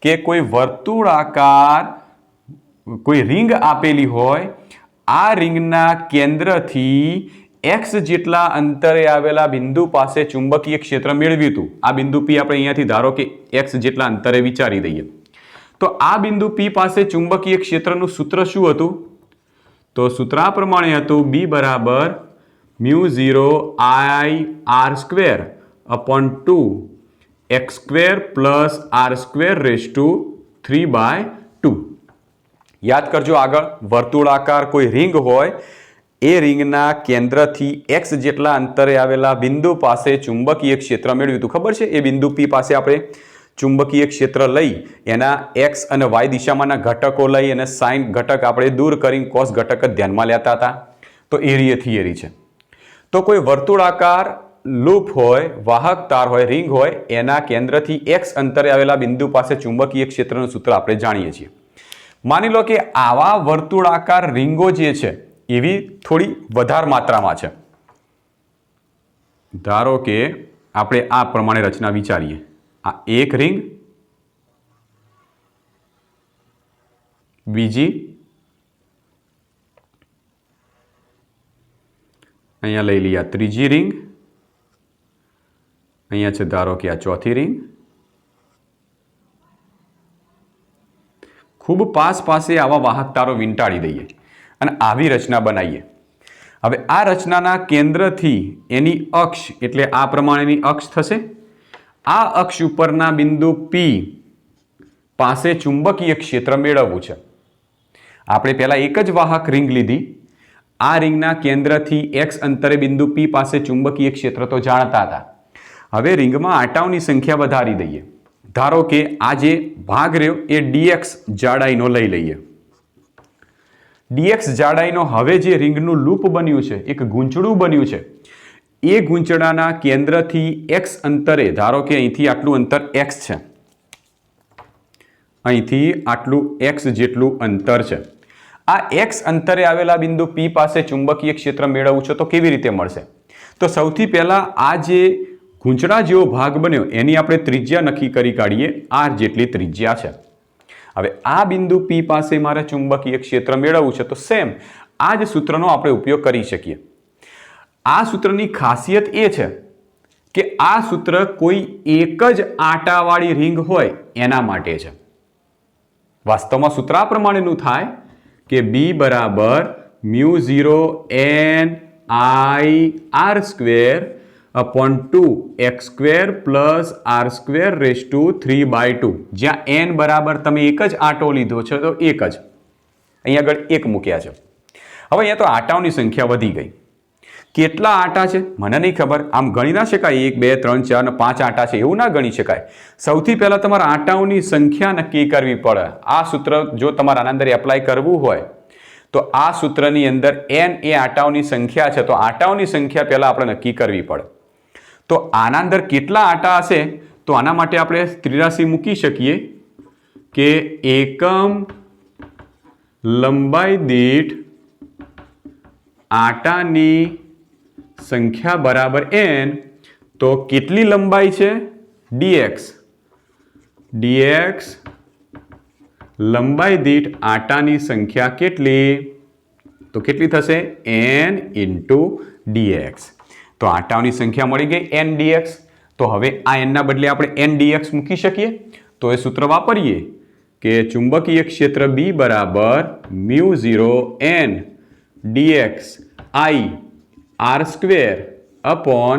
કે કોઈ વર્તુળાકાર કોઈ રિંગ આપેલી હોય, આ રિંગના કેન્દ્રથી x જેટલા અંતરે આવેલા બિંદુ પાસે ચુંબકીય ક્ષેત્ર મેળવ્યું હતું. આ બિંદુ P આપણે અહીંયાથી ધારો કે x જેટલા અંતરે વિચારી દઈએ. તો આ બિંદુ P પાસે ચુંબકીય ક્ષેત્રનું સૂત્ર શું હતું? તો સૂત્ર આ પ્રમાણે હતું, B બરાબર μ0 I/r² x² પ્લસ r² 3/2. યાદ કરજો, આગળ વર્તુળાકાર કોઈ રિંગ હોય, એ રિંગના કેન્દ્રથી x જેટલા અંતરે આવેલા બિંદુ પાસે ચુંબકીય ક્ષેત્ર મેળવ્યું હતું. ખબર છે, એ બિંદુ P પાસે આપણે ચુંબકીય ક્ષેત્ર લઈ એના x અને y દિશામાંના ઘટકો લઈ અને સાઇન ઘટક આપણે દૂર કરીને કોસ ઘટક જ ધ્યાનમાં લેતા હતા. તો એ થિયરી છે. તો કોઈ વર્તુળાકાર લૂપ હોય, વાહક તાર હોય, રિંગ હોય, એના કેન્દ્રથી x અંતરે આવેલા બિંદુ પાસે ચુંબકીય ક્ષેત્રનું સૂત્ર આપણે જાણીએ છીએ. માની લો કે આવા વર્તુળાકાર રિંગો જે છે એવી થોડી વધારે માત્રામાં છે. ધારો કે આપણે આ પ્રમાણે રચના વિચારીએ. આ એક રિંગ, બીજી, અહીંયા લઈ લઈએ આ ત્રીજી રિંગ, અહીંયા છે ધારો કે આ ચોથી રિંગ. ખૂબ પાસે આવા વાહક તારો વીંટાળી દઈએ અને આવી રચના બનાવીએ. હવે આ રચનાના કેન્દ્રથી એની અક્ષ એટલે આ પ્રમાણેની અક્ષ થશે. આ અક્ષ ઉપરના બિંદુ P પાસે ચુંબકીય ક્ષેત્ર મેળવવું છે. આપણે પહેલા એક જ વાહક રિંગ લીધી. આ રિંગના કેન્દ્રથી x અંતરે બિંદુ P પાસે ચુંબકીય ક્ષેત્ર તો જાણતા હતા. હવે રિંગમાં આંટાઓની સંખ્યા વધારી દઈએ. ધારો કે આ જે ભાગ રહ્યો એ dx જાડાઈનો લઈ લઈએ. dx જાડાઈનો હવે જે રિંગનું લૂપ બન્યું છે, એક ગૂંચળું બન્યું છે, એ ગૂંચળાના કેન્દ્રથી x અંતરે, ધારો કે અહીંથી આટલું અંતર x છે, અહીંથી આટલું x જેટલું અંતર છે. આ x અંતરે આવેલા બિંદુ P પાસે ચુંબકીય ક્ષેત્ર મેળવવું છે તો કેવી રીતે મળશે? તો સૌથી પહેલા આ જે ગૂંચળા જેવો ભાગ બન્યો એની આપણે ત્રિજ્યા નક્કી કરી કાઢીએ. r જેટલી ત્રિજ્યા છે. હવે આ બિંદુ P પાસે મારે ચુંબકીય ક્ષેત્ર મેળવવું છે તો સેમ આ જ સૂત્રનો આપણે ઉપયોગ કરી શકીએ. આ સૂત્રની ખાસિયત એ છે કે આ સૂત્ર કોઈ એક જ આંટાવાળી રિંગ હોય એના માટે છે. વાસ્તવમાં સૂત્ર આ પ્રમાણેનું થાય કે B બરાબર μ0 n I/r² upon 2x² plus r² 3/2. જ્યાં n બરાબર તમે એક જ આંટો લીધો છે તો એક જ, અહીંયા આગળ એક મૂક્યા છે. હવે અહીંયા તો આંટાઓની સંખ્યા વધી ગઈ. કેટલા આંટા છે મને નહીં ખબર, આમ ગણી ના શકાય 1 2 3 4 અને 5 આંટા છે એવું ના ગણી શકાય. સૌથી પહેલા તમારે આંટાઓની સંખ્યા નક્કી કરવી પડે. આ સૂત્ર જો તમારે આના અંદર એપ્લાય કરવું હોય તો આ સૂત્રની અંદર n એ આંટાઓની સંખ્યા છે, તો આંટાઓની સંખ્યા પહેલા આપણે નક્કી કરવી પડે. તો આના અંદર કેટલા આંટા હશે તો આના માટે આપણે ત્રિરાશી મૂકી શકીએ કે એકમ લંબાઈ દીઠ આંટાની સંખ્યા બરાબર n. તો કેટલી લંબાઈ છે? dx. dx લંબાઈ દીઠ આંટાની સંખ્યા કેટલી? તો કેટલી થશે? n × dx. તો આંટાઓની સંખ્યા મળી ગઈ n dx. તો હવે આ n ના બદલે આપણે n dx મૂકી શકીએ. તો એ સૂત્ર વાપરીએ કે ચુંબકીય ક્ષેત્ર B બરાબર μ0 n dx I r² upon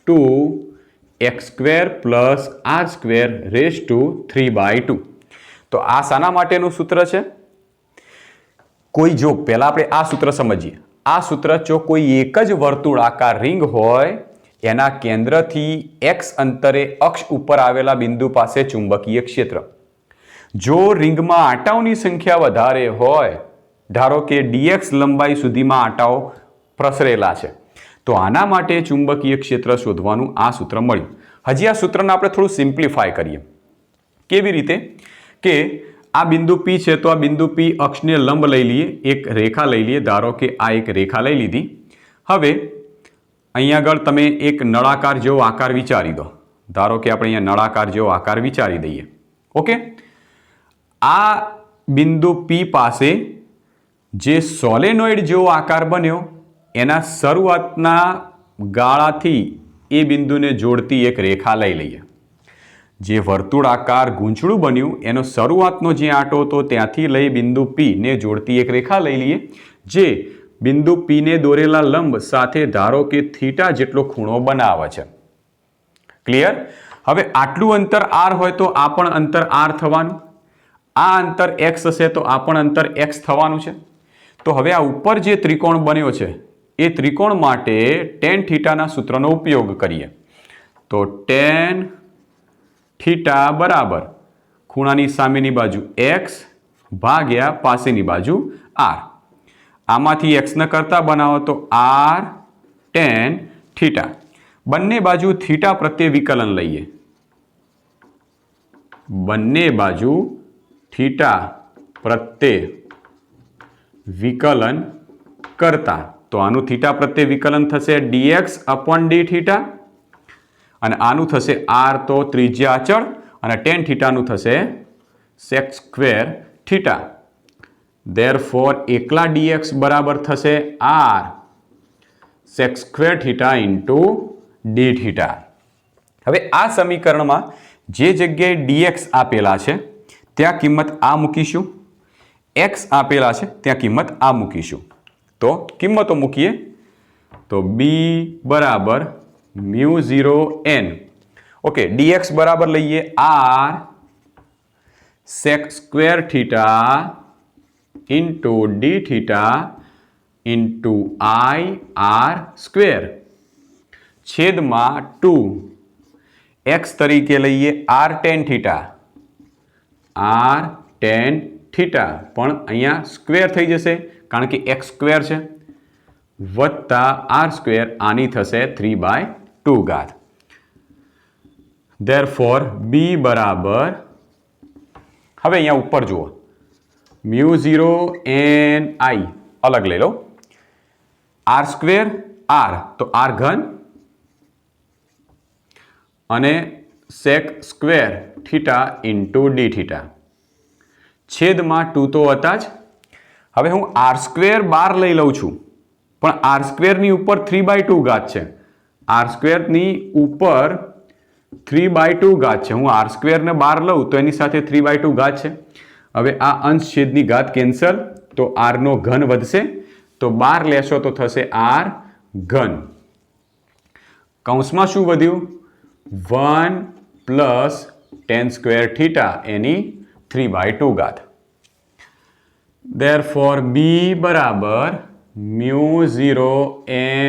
2x² plus r² raise to 3/2. તો આ શાના માટેનું સૂત્ર છે? કોઈ જો પહેલા આપણે આ સૂત્ર સમજીએ. આ સૂત્ર જો કોઈ એક જ વર્તુળાકાર રિંગ હોય એના કેન્દ્રથી x અંતરે અક્ષ ઉપર આવેલા બિંદુ પાસે ચુંબકીય ક્ષેત્ર. જો રિંગમાં આંટાઓની સંખ્યા વધારે હોય, ધારો કે dx લંબાઈ સુધીમાં આંટાઓ પ્રસરેલા છે, તો આના માટે ચુંબકીય ક્ષેત્ર શોધવાનું આ સૂત્ર મળ્યું. હજી આ સૂત્રને આપણે થોડું સિમ્પ્લિફાય કરીએ. કેવી રીતે? કે આ બિંદુ P છે તો આ બિંદુ P અક્ષને લંબ લઈ લઈએ, એક રેખા લઈ લઈએ. ધારો કે આ એક રેખા લઈ લીધી. હવે અહીંયા આગળ તમે એક નળાકાર જેવો આકાર વિચારી દો. ધારો કે આપણે અહીંયા નળાકાર જેવો આકાર વિચારી દઈએ. ઓકે, આ બિંદુ P પાસે જે સોલેનોઇડ જેવો આકાર બન્યો એના શરૂઆતના ગાળાથી એ બિંદુને જોડતી એક રેખા લઈ લઈએ. જે વર્તુળાકાર ગૂંચળું બન્યું એનો શરૂઆતનો જે આંટો હતો ત્યાંથી લઈ બિંદુ P ને જોડતી એક રેખા લઈ લઈએ, જે બિંદુ P ને દોરેલા લંબ સાથે ધારો કે થીટા જેટલો ખૂણો બનાવે છે. ક્લિયર? હવે આટલું અંતર r હોય તો આ પણ અંતર r થવાનું, આ અંતર x હશે તો આ પણ અંતર x થવાનું છે. તો હવે આ ઉપર જે ત્રિકોણ બન્યો છે એ ત્રિકોણ માટે tan થીટાના સૂત્રનો ઉપયોગ કરીએ. તો tan થીટા બરાબર ખૂણાની સામેની બાજુ x ભાગ્યા પાસેની બાજુ r. આમાંથી x ને કરતા બનાવો તો r tan થીટા. બંને બાજુ થીટા પ્રત્યે વિકલન લઈએ. બંને બાજુ થીટા પ્રત્યે વિકલન કરતા તો આનું થીટા પ્રત્યે વિકલન થશે dx upon d થીટા, અને આનું થશે r તો ત્રિજ્યા અચળ, અને tan થીટાનું થશે sec² થીટા. ધેરફોર એકલા dx બરાબર થશે r sec² theta into d theta. હવે આ સમીકરણમાં જે જગ્યાએ dx આપેલા છે ત્યાં કિંમત આ મૂકીશું, x આપેલા છે ત્યાં કિંમત આ મૂકીશું. તો કિંમતો મૂકીએ તો b બરાબર μ0 n. ઓકે, dx બરાબર લઈએ r sec² theta into d theta into I r² છેદમાં 2 x તરીકે લઈએ r tan theta, r tan theta પણ અહીંયા સ્ક્વેર થઈ જશે કારણ કે x² છે, વત્તા r², આની થશે 3/2. ધેરફોર b બરાબર, હવે અહીંયા ઉપર જુઓ, μ0 n I અલગ લઈ લો, r² r તો r ઘન અને sec² theta into d theta છેદમાં 2 તો હતા જ. હવે હું r² બાર લઈ લઉં છું, પણ r² ની ઉપર 3/2 છે, r² ની ઉપર 3/2 છે. હું r² ને બાર લઉં તો એની સાથે 3/2 છે. હવે આ અંશ છેદની ઘાત કેન્સલ, તો r નો ઘન વધશે, તો બાર લેશો તો થશે r ઘન. કૌંસમાં શું વધ્યું? 1 પ્લસ tan² થીટા એની 3/2. Therefore b બરાબર μ0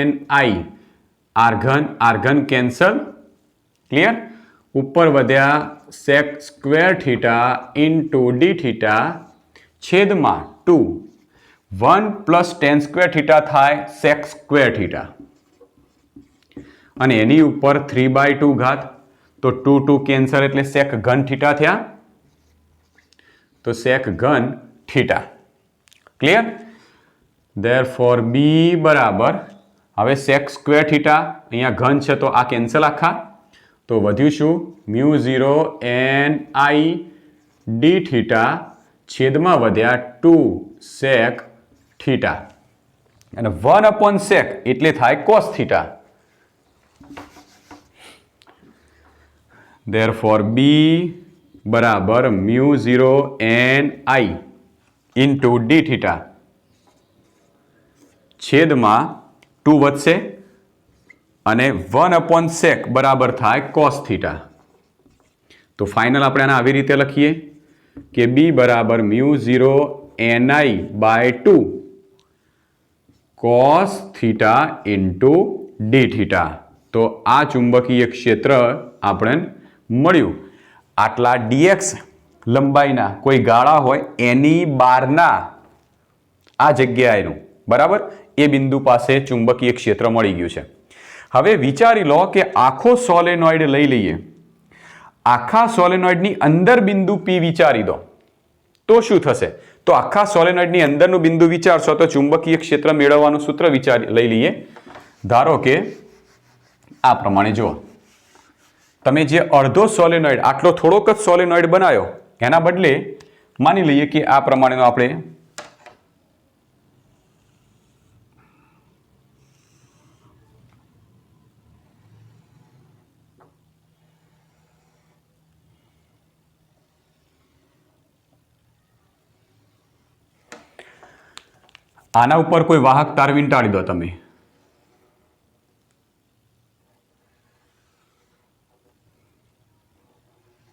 n I r ઘન કેન્સલ. ક્લિયર? ઉપર વધ્યા sec² theta into d theta છેદમાં 2, 1 પ્લસ tan² થીટા થાય sec² થીટા, અને એની ઉપર 3/2, તો 2 કેન્સલ એટલે sec ઘન થીટા થયા, તો sec ઘન થીટા. ક્લિયર? Therefore b બરાબર, હવે sec² થીટા અહીંયા ઘન છે તો આ કેન્સલ આખા, તો વધ્યું શું? μ0 n I d થીટા છેદમાં વધ્યા 2 sec થીટા, અને 1/sec એટલે થાય cos થીટા. Therefore b બરાબર μ0 ni ઇન્ટુ ડી થીટા છેદમાં 2 વધશે અને 1/sec બરાબર થાય cos થીટા. તો ફાઇનલ આપણે આને આવી રીતે લખીએ કે બી બરાબર μ0 ni/2 cos theta into D theta. તો આ ચુંબકીય ક્ષેત્ર આપણે મળ્યું. આટલા ડીએક્સ લંબાઈના કોઈ ગાળા હોય એની બહારના આ જગ્યાએનું બરાબર એ બિંદુ પાસે ચુંબકીય ક્ષેત્ર મળી ગયું છે. હવે વિચારી લો કે આખો સોલેનોઇડ લઈ લઈએ, આખા સોલેનોઇડની અંદર બિંદુ પી વિચારી દો તો શું થશે? તો આખા સોલેનોઇડની અંદરનું બિંદુ વિચારશો તો ચુંબકીય ક્ષેત્ર મેળવવાનું સૂત્ર લઈ લઈએ. ધારો કે આ પ્રમાણે જુઓ, તમે જે અડધો સોલેનોઇડ આટલો થોડોક જ સોલેનોઇડ બનાવ્યો એના બદલે માની લઈએ કે આ પ્રમાણેનો આપણે આના ઉપર કોઈ વાહક તાર વીંટાળી દો તમે.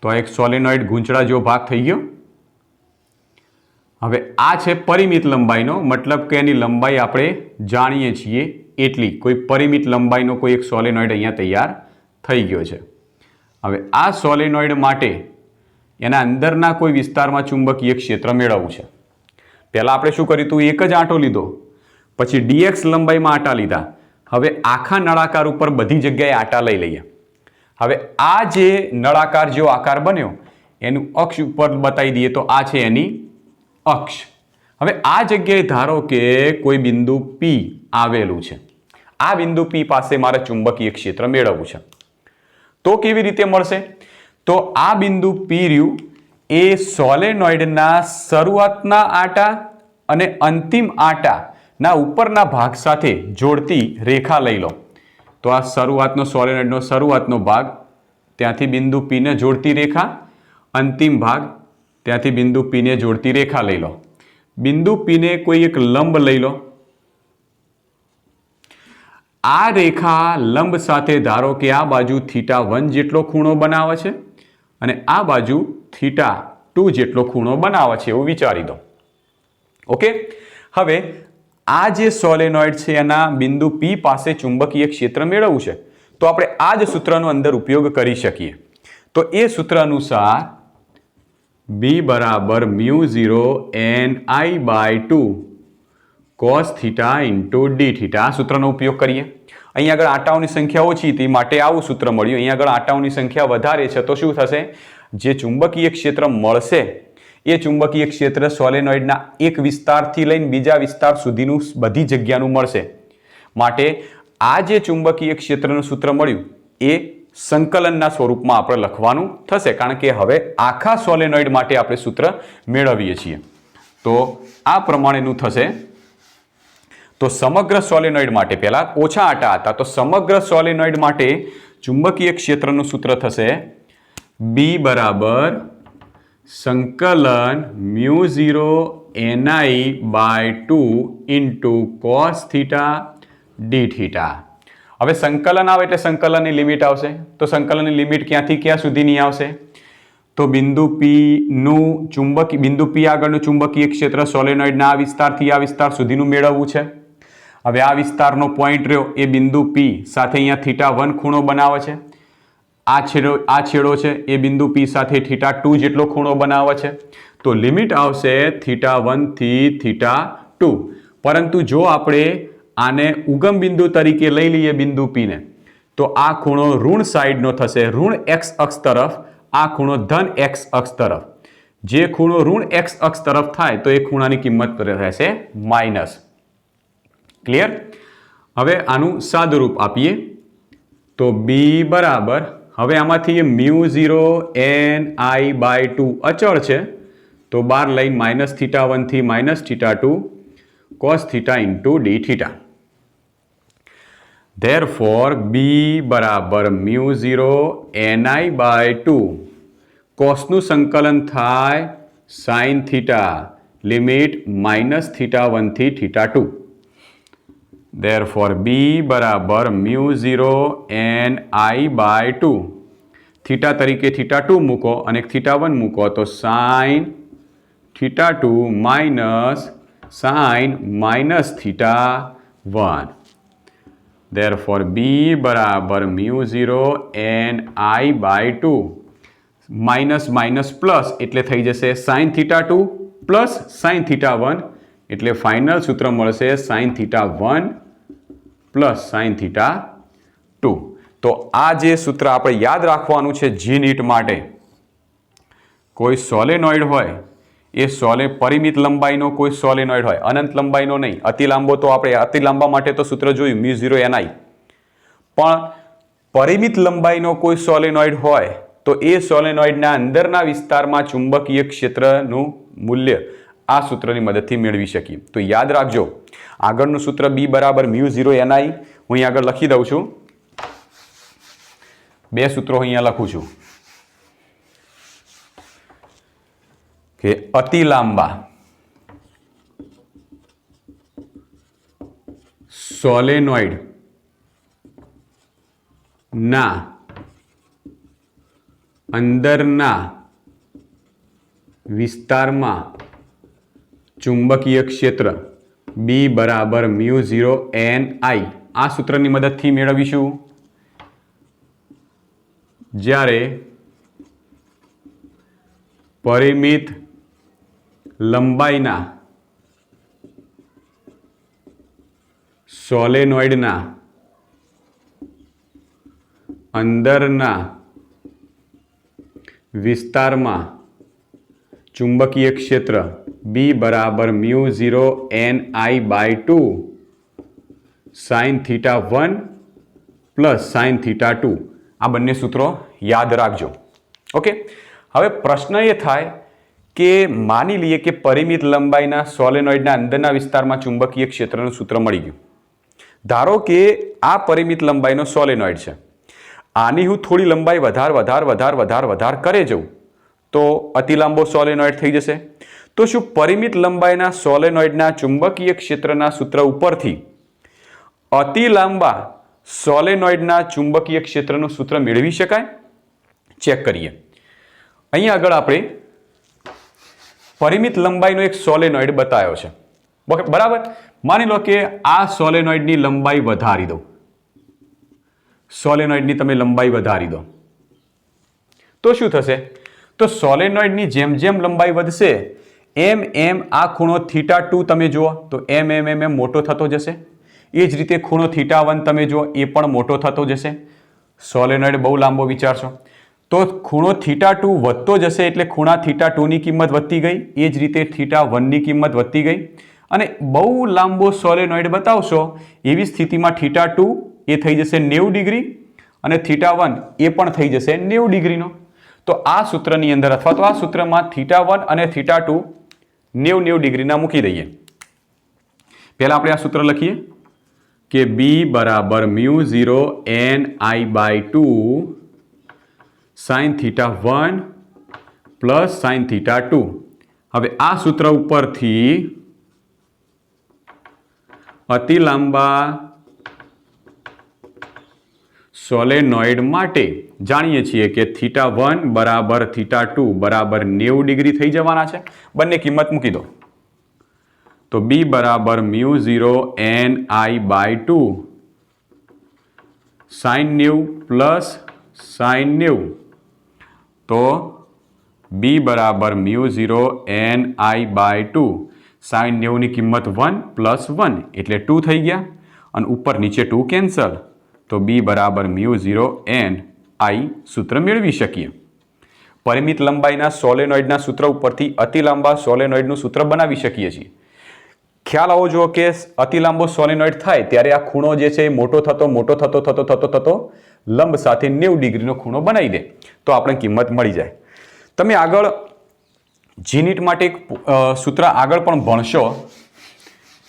તો એક સોલેનોઇડ ગૂંચળા જેવો ભાગ થઈ ગયો. હવે આ છે પરિમિત લંબાઈનો, મતલબ કે એની લંબાઈ આપણે જાણીએ છીએ એટલી. કોઈ પરિમિત લંબાઈનો કોઈ એક સોલેનોઇડ અહીંયા તૈયાર થઈ ગયો છે. હવે આ સોલેનોઇડ માટે એના અંદરના કોઈ વિસ્તારમાં ચુંબકીય ક્ષેત્ર મેળવવું છે. પહેલાં આપણે શું કર્યું હતું? એક જ આંટો લીધો, પછી ડીએક્સ લંબાઈમાં આંટા લીધા. હવે આખા નળાકાર ઉપર બધી જગ્યાએ આંટા લઈ લઈએ. હવે આ જે નળાકાર જેવો આકાર બન્યો એનું અક્ષ ઉપર બતાવી દઈએ તો આ છે એની અક્ષ. હવે આ જગ્યાએ ધારો કે કોઈ બિંદુ પી આવેલું છે. આ બિંદુ પી પાસે મારે ચુંબકીય ક્ષેત્ર મેળવવું છે. તો કેવી રીતે મળશે? તો આ બિંદુ પી રહ્યું એ સોલેનોઇડના શરૂઆતના આંટા અને અંતિમ આંટાના ઉપરના ભાગ સાથે જોડતી રેખા લઈ લો. તો આ શરૂઆતનો સોલેનોઇડનો શરૂઆતનો ભાગ, ત્યાંથી બિંદુ પીને જોડતી રેખા, અંતિમ ભાગ, ત્યાંથી બિંદુ પીને જોડતી રેખા લઈ લો. બિંદુ પીને કોઈ એક લંબ લઈ લો. આ રેખા લંબ સાથે ધારો કે આ બાજુ θ1 જેટલો ખૂણો બનાવે છે અને આ બાજુ θ2 જેટલો ખૂણો બનાવે છે એવું વિચારી દો. ઓકે. હવે આ જે સોલેનોઇડ છે એના બિંદુ પી પાસે ચુંબકીય ક્ષેત્ર મેળવવું છે તો આપણે આ જ સૂત્રનો અંદર ઉપયોગ કરી શકીએ. તો એ સૂત્ર અનુસાર બી બરાબર μ0 ni/2 cos theta into D theta. આ સૂત્રનો ઉપયોગ કરીએ. અહીંયા આગળ આંટાઓની સંખ્યા ઓછી હતી માટે આવું સૂત્ર મળ્યું. અહીંયા આગળ આંટાઓની સંખ્યા વધારે છે તો શું થશે? જે ચુંબકીય ક્ષેત્ર મળશે એ ચુંબકીય ક્ષેત્ર સોલેનોઇડના એક વિસ્તારથી લઈને બીજા વિસ્તાર સુધીનું બધી જગ્યાનું મળશે. માટે આ જે ચુંબકીય ક્ષેત્રનું સૂત્ર મળ્યું એ સંકલનના સ્વરૂપમાં આપણે લખવાનું થશે, કારણ કે હવે આખા સોલેનોઇડ માટે આપણે સૂત્ર મેળવીએ છીએ. તો આ પ્રમાણેનું થશે. તો સમગ્ર સોલેનોઇડ માટે પહેલા ઓછા આંટા હતા, તો સમગ્ર સોલેનોઇડ માટે ચુંબકીય ક્ષેત્રનું સૂત્ર થશે બી બરાબર સંકલન μ0 ni/2 into cos theta D theta. હવે સંકલન આવે એટલે સંકલનની લિમિટ આવશે. તો સંકલનની લિમિટ ક્યાંથી ક્યાં સુધીની આવશે? તો બિંદુ પી આગળનું ચુંબકીય ક્ષેત્ર સોલેનોઇડના આ વિસ્તારથી આ વિસ્તાર સુધીનું મેળવવું છે. હવે આ વિસ્તારનો પોઈન્ટ રહ્યો એ બિંદુ પી સાથે અહીંયા θ1 ખૂણો બનાવે છે. આ છેડો છે એ બિંદુ પી સાથે θ2 જેટલો ખૂણો બનાવે છે. તો લિમિટ આવશે θ1 થી θ2. પરંતુ જો આપણે આને ઉગમ બિંદુ તરીકે લઈ લઈએ બિંદુ પીને, તો આ ખૂણો ઋણ સાઈડનો થશે, ઋણ એક્સ અક્ષ તરફ, આ ખૂણો ધન એક્સ અક્ષ તરફ. જે ખૂણો ઋણ એક્સ અક્ષ તરફ થાય તો એ ખૂણાની કિંમત રહેશે માઇનસ. ક્લિયર? હવે આનું સાદુરૂપ આપીએ તો બી બરાબર, હવે આમાંથી μ0 ni/2 અચળ છે તો 12 લઈને -θ1 થી -θ2 cos theta into D theta. Therefore B બરાબર μ0 ni/2 કોસનું સંકલન થાય સાઇન થીટા, લિમિટ -θ1 થી θ2. Therefore b બરાબર μ0 ni/2. થીટા તરીકે θ2 મૂકો અને θ1 મૂકો તો sine θ2 minus sine -θ1. Therefore b બરાબર μ0 ni/2. માઇનસ માઇનસ પ્લસ એટલે થઈ જશે સાઇન θ2 પ્લસ સાઇન θ1 એટલે ફાઇનલ સૂત્ર મળશે સાઇન θ1 પ્લસ સાઇન θ2. તો આ જે સૂત્ર આપણે યાદ રાખવાનું છે જી નીટ માટે, કોઈ સોલેનોઇડ હોય એ પરિમિત લંબાઈનો કોઈ સોલેનોઇડ હોય, અનંત લંબાઈનો નહીં. અતિ લાંબો તો આપણે અતિ લાંબા માટે તો સૂત્ર જોયું μ0 ni, પણ પરિમિત લંબાઈનો કોઈ સોલેનોઇડ હોય તો એ સોલેનોઇડના અંદરના વિસ્તારમાં ચુંબકીય ક્ષેત્રનું મૂલ્ય આ સૂત્રની મદદથી મેળવી શકીએ. તો યાદ રાખજો, આગળનું સૂત્ર b બરાબર μ0 ni હું અહીં આગળ લખી દઉં છું. બે સૂત્રો અહીંયા લખું છું કે અતિ લાંબા સોલેનોઇડ ના અંદરના વિસ્તારમાં ચુંબકીય ક્ષેત્ર B બરાબર μ0 ni આ સૂત્રની મદદથી મેળવીશું. જ્યારે પરિમિત લંબાઈના સોલેનોઇડના અંદરના વિસ્તારમાં ચુંબકીય ક્ષેત્ર B બરાબર μ0 ni/2 સાઇન θ1 પ્લસ સાઇન θ2. આ બંને સૂત્રો યાદ રાખજો. ઓકે, હવે પ્રશ્ન એ થાય કે માની લઈએ કે પરિમિત લંબાઈના સોલેનોઇડના અંદરના વિસ્તારમાં ચુંબકીય ક્ષેત્રનું સૂત્ર મળી ગયું. ધારો કે આ પરિમિત લંબાઈનો સોલેનોઇડ છે, આની હું થોડી લંબાઈ વધાર કરે જઉં તો અતિ લાંબો સોલેનોઇડ થઈ જશે. તો શું પરિમિત લંબાઈના સોલેનોઇડના ચુંબકીય ક્ષેત્રના સૂત્ર ઉપરથી અતિ લાંબા સોલેનોઇડના ચુંબકીય ક્ષેત્રનું સૂત્ર મેળવી શકાય? ચેક કરીએ. અહીંયા આગળ આપણે પરિમિત લંબાઈનો એક સોલેનોઇડ બતાવ્યો છે, બરાબર. માની લો કે આ સોલેનોઇડની લંબાઈ વધારી દો, સોલેનોઇડની તમે લંબાઈ વધારી દો તો શું થશે? તો સોલેનોઇડની જેમ જેમ લંબાઈ વધશે એમ એમ આ ખૂણો θ2 તમે જુઓ તો એમ મોટો થતો જશે. એ જ રીતે ખૂણો θ1 તમે જુઓ એ પણ મોટો થતો જશે. સોલેનોઇડ બહુ લાંબો વિચારશો તો ખૂણો θ2 વધતો જશે એટલે ખૂણા θ2 ની કિંમત વધતી ગઈ, એ જ રીતે θ1 ની કિંમત વધતી ગઈ. અને બહુ લાંબો સોલેનોઇડ બતાવશો એવી સ્થિતિમાં θ2 એ થઈ જશે 90 ડિગ્રી અને θ1 એ પણ થઈ જશે 90 ડિગ્રીનો. તો આ સૂત્રની અંદર અથવા તો આ સૂત્રમાં θ1 અને θ2 90 ડિગ્રીના મૂકી દઈએ. પહેલા આપણે આ સૂત્ર લખીએ કે B બરાબર μ0 ni/2 સાઇન θ1 પ્લસ સાઇન θ2. હવે આ સૂત્ર ઉપરથી અતિ લાંબા સોલેનોઇડ માટે જાણીએ છીએ કે θ1 બરાબર θ2 બરાબર 90 ડિગ્રી થઈ જવાના છે. બંને કિંમત મૂકી દો તો B બરાબર μ0 ni/2 સાઇન 90 પ્લસ સાઇન 90. તો B બરાબર μ0 ni/2 સાઇન 90 ની કિંમત 1 પ્લસ 1 એટલે 2 થઈ ગયા અને ઉપર નીચે 2 કેન્સલ તો B બરાબર μ0 ni સૂત્ર મેળવી શકીએ. પરિમિત લંબાઈના સોલેનોઇડના સૂત્ર ઉપરથી અતિ લાંબા સોલેનોઇડનું સૂત્ર બનાવી શકીએ છીએ. ખ્યાલ આવો જો કે અતિ લાંબો સોલેનોઇડ થાય ત્યારે આ ખૂણો જે છે એ મોટો થતો લંબ સાથે 90 ડિગ્રીનો ખૂણો બનાવી દે તો આપણે કિંમત મળી જાય. તમે આગળ જીનીટ માટે એક સૂત્ર આગળ પણ ભણશો.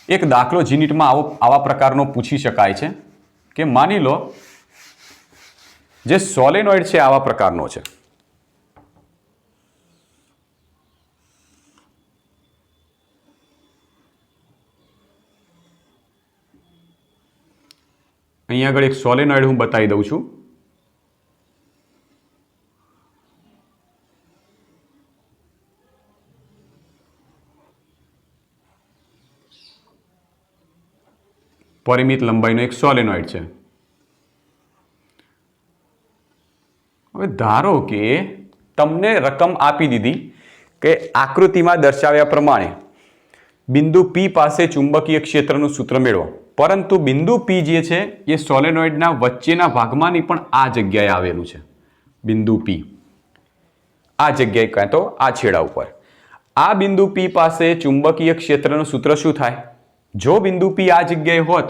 એક દાખલો જીનીટમાં આવા પ્રકારનો પૂછી શકાય છે કે માની લો જે સોલેનોઇડ છે આવા પ્રકારનો છે, અહીંયા આગળ એક સોલેનોઇડ હું બતાવી દઉં છું. પરિમિત લંબાઈનો એક સોલેનોઇડ છે. હવે ધારો કે તમને રકમ આપી દીધી કે આકૃતિમાં દર્શાવ્યા પ્રમાણે બિંદુ P પાસે ચુંબકીય ક્ષેત્રનું સૂત્ર મેળવો, પરંતુ બિંદુ P જે છે એ સોલેનોઇડના વચ્ચેના ભાગમાં નહીં પણ આ જગ્યાએ આવેલું છે. બિંદુ P આ જગ્યાએ કાં તો આ છેડા ઉપર આ બિંદુ P પાસે ચુંબકીય ક્ષેત્રનું સૂત્ર શું થાય? જો બિંદુ P આ જગ્યાએ હોત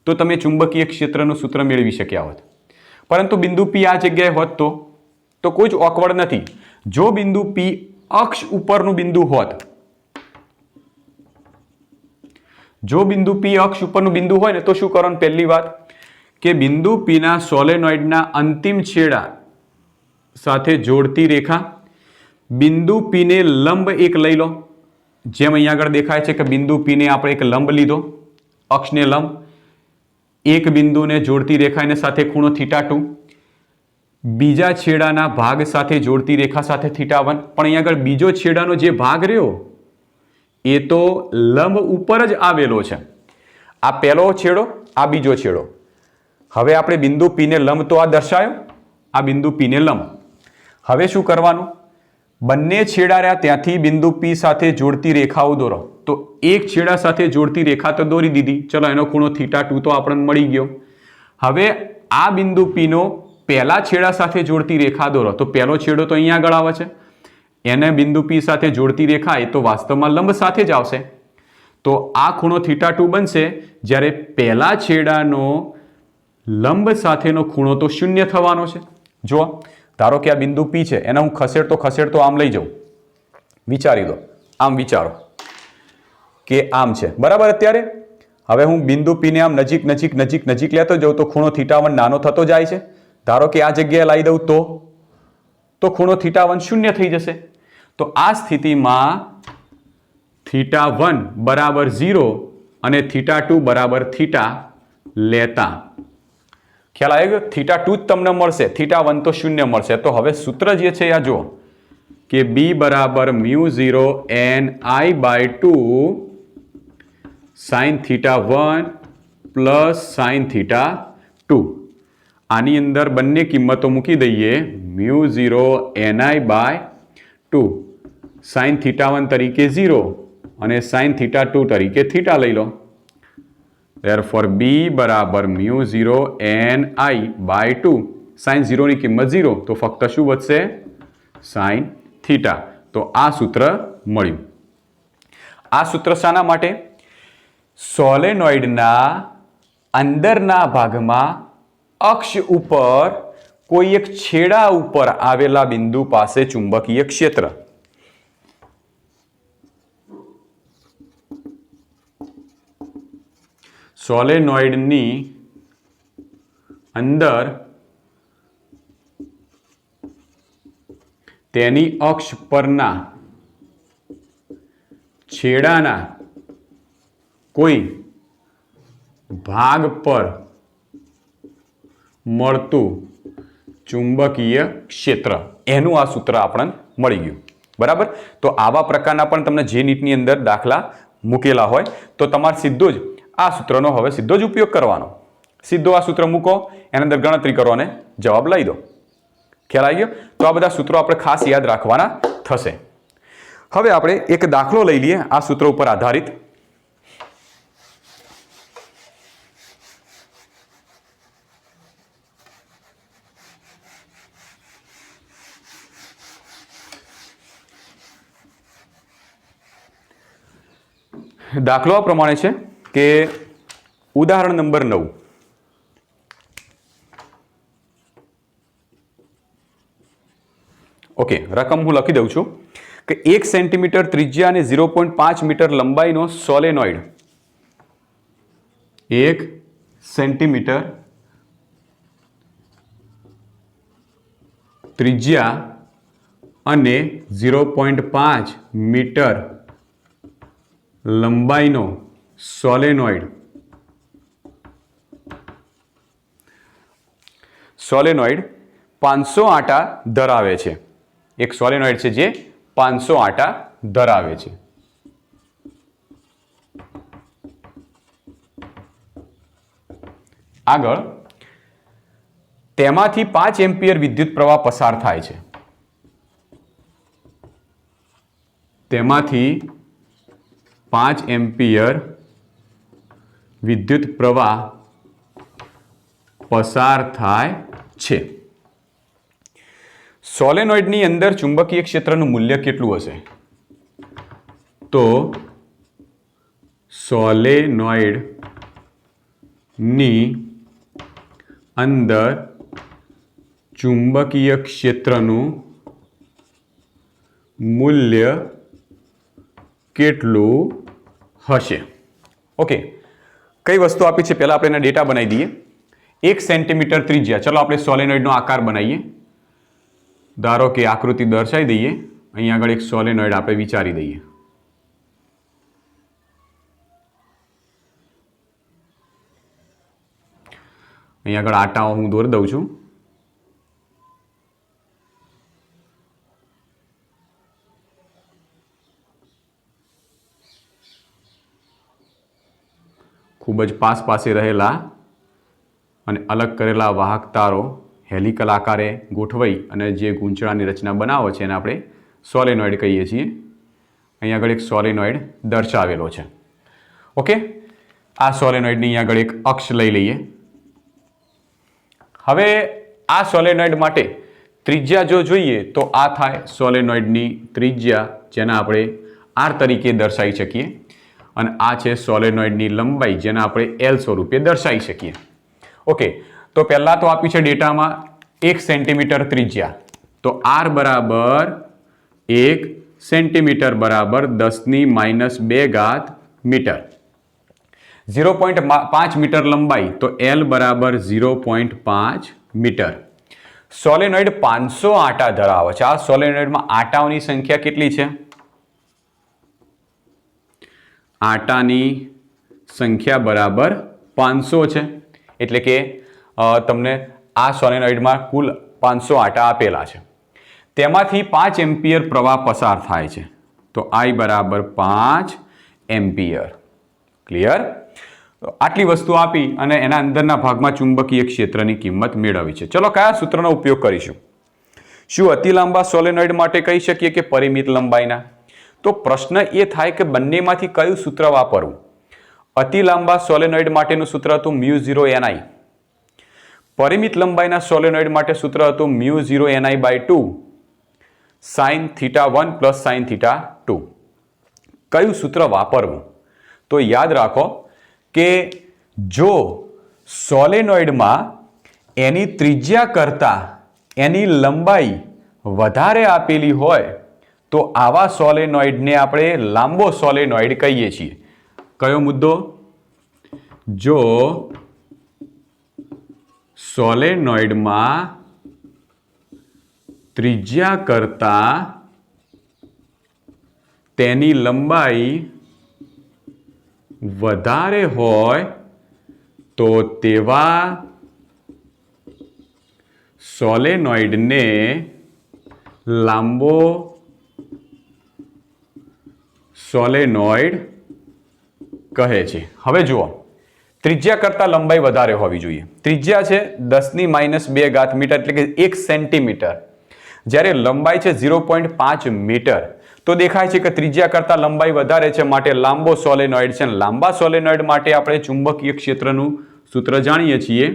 તો તમે ચુંબકીય ક્ષેત્રનું સૂત્ર મેળવી શક્યા હોત, પરંતુ બિંદુ P આ જગ્યાએ હોત તો કોઈ જ ઓકવર્ડ નથી. જો બિંદુ P અક્ષ ઉપરનું બિંદુ હોત, જો બિંદુ P અક્ષ ઉપરનું બિંદુ હોય ને તો શું કરવાનું? પહેલી વાત કે બિંદુ P ના સોલેનોઇડના અંતિમ છેડા સાથે જોડતી રેખા બિંદુ P ને લંબ એક લઈ લો. જેમ અહીંયા આગળ દેખાય છે કે બિંદુ P ને આપણે એક લંબ લીધો, અક્ષને લંબ, એક બિંદુને જોડતી રેખા એની સાથે ખૂણો θ2, બીજા છેડાના ભાગ સાથે જોડતી રેખા સાથે θ1. પણ અહીંયા આગળ બીજો છેડાનો જે ભાગ રહ્યો એ તો લંબ ઉપર જ આવેલો છે. આ પહેલો છેડો, આ બીજો છેડો. હવે આપણે બિંદુ P ને લંબ તો આ દર્શાયો, આ બિંદુ P ને લંબ. હવે શું કરવાનું? બંને છેડા રહ્યા ત્યાંથી બિંદુ P સાથે જોડતી રેખાઓ દોરો. તો એક છેડા સાથે જોડતી રેખા તો દોરી દીધી, ચલો એનો ખૂણો θ2 તો આપણને મળી ગયો. હવે આ બિંદુ P નો પહેલા છેડા સાથે જોડતી રેખા દોરો. તો પહેલો છેડો તો અહીંયા આગળ આવે છે, એને બિંદુ P સાથે જોડતી રેખા એ તો વાસ્તવમાં લંબ સાથે જ આવશે. તો આ ખૂણો θ2 બનશે, જ્યારે પહેલા છેડાનો લંબ સાથેનો ખૂણો તો શૂન્ય થવાનો છે. જો ધારો કે આ બિંદુ P છે, એને હું ખસેડતો આમ લઈ જાઉં. વિચારી લો, આમ વિચારો કે આમ છે, બરાબર. અત્યારે હવે હું બિંદુ P ને આમ નજીક લેતો જાઉં તો ખૂણો θ1 નાનો થતો જાય છે. ધારો કે આ જગ્યાએ લાવી દઉં તો ખૂણો θ1 શૂન્ય થઈ જશે. તો આ સ્થિતિમાં θ1 બરાબર 0 અને θ2 બરાબર θ લેતા ખ્યાલ આવી ગયો? θ2 જ તમને મળશે, θ1 તો શૂન્ય મળશે. તો હવે સૂત્ર જે છે આ જુઓ કે B બરાબર μ0 ni/2 sin θ1 પ્લસ sin θ2. આની અંદર બંને કિંમતો મૂકી દઈએ. μ0 ni/2 sin θ1 તરીકે 0 અને sin θ2 તરીકે θ લઈ લો. Therefore B બરાબર μ0 ni/2 sin 0 ની કિંમત 0, તો ફક્ત શું વધશે? sin θ. તો આ સૂત્ર મળ્યું. આ સૂત્ર શાના માટે? સોલેનોઇડના અંદરના ભાગમાં અક્ષ ઉપર કોઈ એક છેડા ઉપર આવેલા બિંદુ પાસે ચુંબકીય ક્ષેત્ર. સોલેનોઇડની અંદર તેની અક્ષ પરના છેડાના કોઈ ભાગ પર મળતું ચુંબકીય ક્ષેત્ર, એનું આ સૂત્ર આપણને મળી ગયું. બરાબર. તો આવા પ્રકારના પણ તમને જે નીટની અંદર દાખલા મૂકેલા હોય તો તમારે સીધો જ આ સૂત્રનો હવે સીધો જ ઉપયોગ કરવાનો. સીધો આ સૂત્ર મૂકો, એની અંદર ગણતરી કરો અને જવાબ લઈ દો. ખ્યાલ આવી ગયો? તો આ બધા સૂત્રો આપણે ખાસ યાદ રાખવાના થશે. હવે આપણે એક દાખલો લઈ લઈએ આ સૂત્ર ઉપર આધારિત. દાખલો આ પ્રમાણે છે કે ઉદાહરણ નંબર 9. ઓકે, રકમ હું લખી દઉં છું કે 1 સેન્ટીમીટર ત્રિજ્યા અને 0.5 મીટર લંબાઈનો સોલેનોઇડ 1 સેન્ટીમીટર ત્રિજ્યા અને 0.5 મીટર લંબાઈનો સોલેનોઇડ સોલેનોઇડ 500 આટા ધરાવે છે. એક સોલેનોઇડ છે જે 500 આટા ધરાવે છે. આગળ તેમાંથી 5 એમ્પિયર વિદ્યુત પ્રવાહ પસાર થાય છે. તેમાંથી 5 એમ્પિયર વિદ્યુત પ્રવાહ પસાર થાય છે. સોલેનોઇડની અંદર ચુંબકીય ક્ષેત્રનું મૂલ્ય કેટલું હશે? તો સોલેનોઇડની અંદર ચુંબકીય ક્ષેત્રનું મૂલ્ય કેટલું હશે? ઓકે, કઈ વસ્તુ આપી છે પહેલા આપણે એના ડેટા બનાવી દઈએ. 1 સેન્ટીમીટર ત્રિજ્યા. ચલો આપણે સોલેનોઇડનો આકાર બનાવીએ. ધારો કે આકૃતિ દર્શાવી દઈએ. અહીંયા આગળ એક સોલેનોઇડ આપણે વિચારી દઈએ. અહીંયા આગળ આટાઓ હું દોરી દઉં છું. ખૂબ જ પાસે રહેલા અને અલગ કરેલા વાહક તારો હેલિકલ આકારે ગોઠવાઈ અને જે ગૂંચળાની રચના બનાવે છે એને આપણે સોલેનોઇડ કહીએ છીએ. અહીંયા આગળ એક સોલેનોઇડ દર્શાવેલો છે. ઓકે, આ સોલેનોઇડની અહીંયા આગળ એક અક્ષ લઈ લઈએ. હવે આ સોલેનોઇડ માટે ત્રિજ્યા જો જોઈએ તો આ થાય સોલેનોઇડની ત્રિજ્યા, જેને આપણે R તરીકે દર્શાવી શકીએ. અને આ છે સોલેનોઇડની લંબાઈ, જેને આપણે L સ્વરૂપે દર્શાવી શકીએ. ઓકે, તો પહેલાં તો આપ્યું છે ડેટામાં 1 સેન્ટીમીટર ત્રિજ્યા. તો R બરાબર 1 સેન્ટીમીટર બરાબર 10⁻²મીટર. 0.5 મીટર લંબાઈ, તો L બરાબર 0.5 મીટર. સોલેનોઇડ 500 આટા ધરાવે છે. આ સોલેનોઇડમાં આટાઓની સંખ્યા કેટલી છે? આટાની સંખ્યા બરાબર 500 છે. એટલે કે તમને આ સોલેનોઇડમાં કુલ 500 આટા આપેલા છે. તેમાંથી 5 એમ્પિયર પ્રવાહ પસાર થાય છે. તો I બરાબર 5 એમ્પિયર. ક્લિયર? આટલી વસ્તુ આપી અને એના અંદરના ભાગમાં ચુંબકીય ક્ષેત્રની કિંમત મેળવી છે. ચલો કયા સૂત્રનો ઉપયોગ કરીશું? શું અતિ લાંબા સોલેનોઇડ માટે કહી શકીએ કે પરિમિત લંબાઈના? તો પ્રશ્ન એ થાય કે બંનેમાંથી કયું સૂત્ર વાપરવું? અતિ લાંબા સોલેનોઇડ માટેનું સૂત્ર હતું μ0 ni. પરિમિત લંબાઈના સોલેનોઇડ માટે સૂત્ર હતું μ0 ni/2 sin θ1 plus sin θ2. કયું સૂત્ર વાપરવું? તો યાદ રાખો કે જો સોલેનોઇડમાં એની ત્રિજ્યા કરતાં એની લંબાઈ વધારે આપેલી હોય તો આવા સોલેનોઇડને આપણે લાંબો સોલેનોઇડ કહીએ છીએ. કયો મુદ્દો? જો સોલેનોઇડમાં ત્રિજ્યા કરતાં તેની લંબાઈ વધારે હોય તો તેવા સોલેનોઇડને લાંબો સોલેનોઇડ કહે છે. હવે જુઓ, ત્રિજ્યા કરતાં લંબાઈ વધારે હોવી જોઈએ. ત્રિજ્યા છે 10⁻² મીટર, એટલે કે 1 સેન્ટીમીટર. જ્યારે લંબાઈ છે 0.5 મીટર, તો દેખાય છે કે ત્રિજ્યા કરતાં લંબાઈ વધારે છે, માટે લાંબો સોલેનોઇડ છે. લાંબા સોલેનોઇડ માટે આપણે ચુંબકીય ક્ષેત્રનું સૂત્ર જાણીએ છીએ.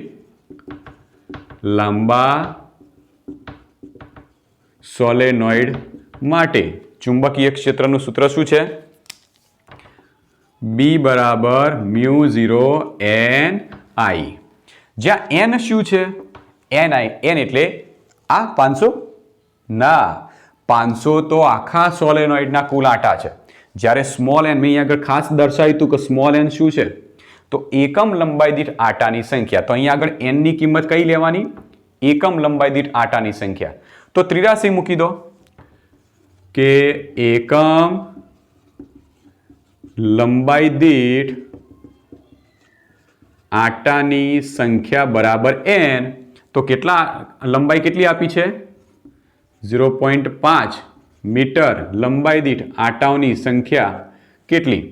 લાંબા સોલેનોઇડ માટે ચુંબકીય ક્ષેત્રનું સૂત્ર શું છે? B બરાબર μ0 ni. જ્યાં n શું છે? ni. n એટલે આ 500? ના, 500 તો આખા સોલેનોઇડના કુલ આટા છે. જ્યારે સ્મોલ n, મેં અહીંયા આગળ ખાસ દર્શાવ્યું હતું કે સ્મોલ n શું છે? તો એકમ લંબાઈ દીઠ આટાની સંખ્યા. તો અહીંયા આગળ n ની કિંમત કઈ લેવાની? એકમ લંબાઈ દીઠ આટાની સંખ્યા. તો 83 મૂકી દો કે એકમ લંબાઈ દીઠ આટાની સંખ્યા બરાબર n. તો કેટલા લંબાઈ કેટલી આપી છે? 0.5 મીટર લંબાઈ દીઠ આટાઓની સંખ્યા કેટલી?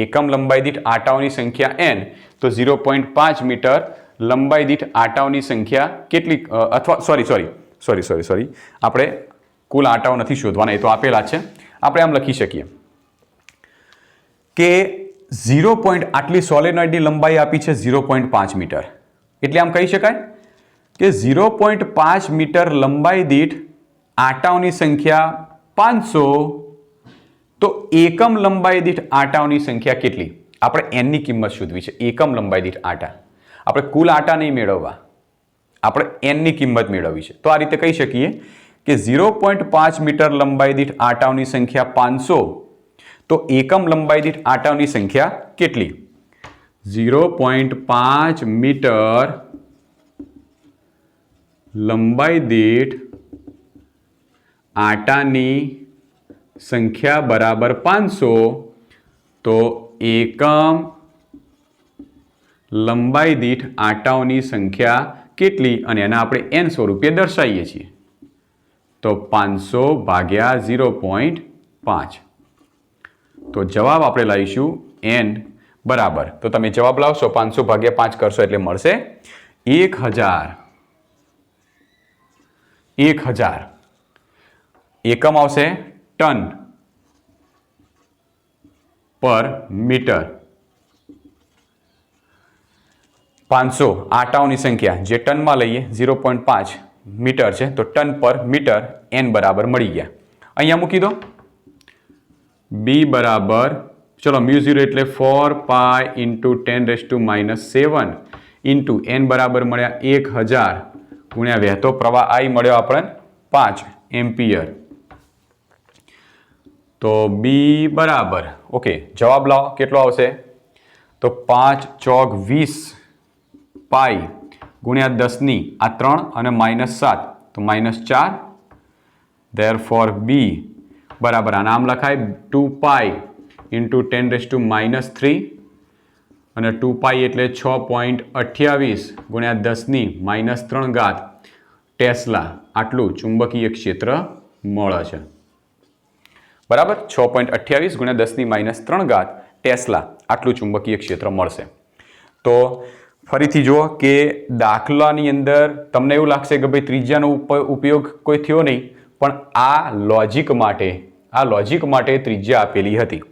એકમ લંબાઈ દીઠ આટાઓની સંખ્યા n, તો 0.5 મીટર લંબાઈ દીઠ આટાઓની સંખ્યા કેટલી? અથવા સોરી આપણે કુલ આટાઓ નથી શોધવાના, એ તો આપેલા છે. આપણે આમ લખી શકીએ કે 0. આટલી સોલેનોઇડની લંબાઈ આપી છે 0.5 મીટર, એટલે આમ કહી શકાય કે 0.5 મીટર લંબાઈ દીઠ આટાઓની સંખ્યા 500, તો એકમ લંબાઈ દીઠ આટાઓની સંખ્યા કેટલી? આપણે n ની કિંમત શોધવી છે. એકમ લંબાઈ દીઠ આટા, આપણે કુલ આટા નહીં મેળવવા, આપણે n ની કિંમત મેળવવી છે. તો આ રીતે કહી શકીએ કે 0.5 મીટર લંબાઈ દીઠ આટાઓની સંખ્યા 500, તો એકમ લંબાઈ દીઠ આટાઓની સંખ્યા કેટલી? 0.5 મીટર લંબાઈ દીઠ આટાની સંખ્યા બરાબર 500, તો એકમ લંબાઈ દીઠ આટાઓની સંખ્યા કેટલી? અને એના આપણે n સ્વરૂપે દર્શાવીએ છીએ, તો 500 ભાગ્યા 0.5. તો જવાબ આપણે લાવીશું n બરાબર, તો તમે જવાબ લાવશો 500 ભાગ્યા 5 કરશો એટલે મળશે 1000. એકમ આવશે ટન પર મીટર. 500 આટાઓની સંખ્યા જે ટનમાં લઈએ 0.5 મીટર છે, તો ટન પર મીટર n બરાબર મળી ગયા. અહીંયા મૂકી દો b બરાબર, ચલો μ0 એટલે 4 પાઈ ઇન્ટુ 10⁻⁻7 ઇન્ટુ n બરાબર મળ્યા 1000 ગુણ્યા વહેતો પ્રવાહ I મળ્યો આપણને 5 એમ્પિયર. તો b બરાબર, ઓકે, જવાબ લાવો કેટલો આવશે? તો 5 ચોક 20 પાઈ ગુણ્યા 10 આ 3 અને -7, તો -4. ધેરફોર b બરાબર આ નામ લખાય 2 પાઈ ઇન્ટુ 10⁻³ અને 2 પાઈ એટલે 6.28 ગુણ્યા 10⁻³ ટેસ્લા, આટલું ચુંબકીય ક્ષેત્ર મળે છે. બરાબર, 6.28 ગુણ્યા 10⁻³ ટેસ્લા, આટલું ચુંબકીય ક્ષેત્ર મળશે. તો ફરીથી જુઓ કે દાખલાની અંદર તમને એવું લાગશે કે ભાઈ ત્રિજ્યાનો ઉપયોગ કોઈ થયો નહીં, પણ આ લોજિક માટે ત્રિજ્યા આપેલી હતી.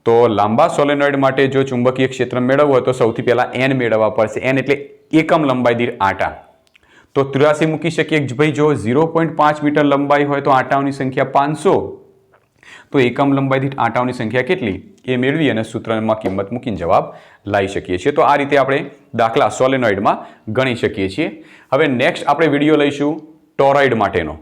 તો લાંબા સોલેનોઇડ માટે જો ચુંબકીય ક્ષેત્ર મેળવવું હોય તો સૌથી પહેલા n મેળવવા પડશે. n એટલે એકમ લંબાઈ દીઠ આટા. તો 83 મૂકી શકીએ કે ભાઈ જો 0.5 મીટર લંબાઈ હોય તો આટાઓની સંખ્યા 500, તો એકમ લંબાઈ દીઠ આટાઓની સંખ્યા કેટલી એ મેળવી અને સૂત્રમાં કિંમત મૂકીને જવાબ લાવી શકીએ છીએ. તો આ રીતે આપણે દાખલા સોલેનોઇડમાં ગણી શકીએ છીએ. હવે નેક્સ્ટ આપણે વિડીયો લઈશું ટોરોઇડ માટેનો.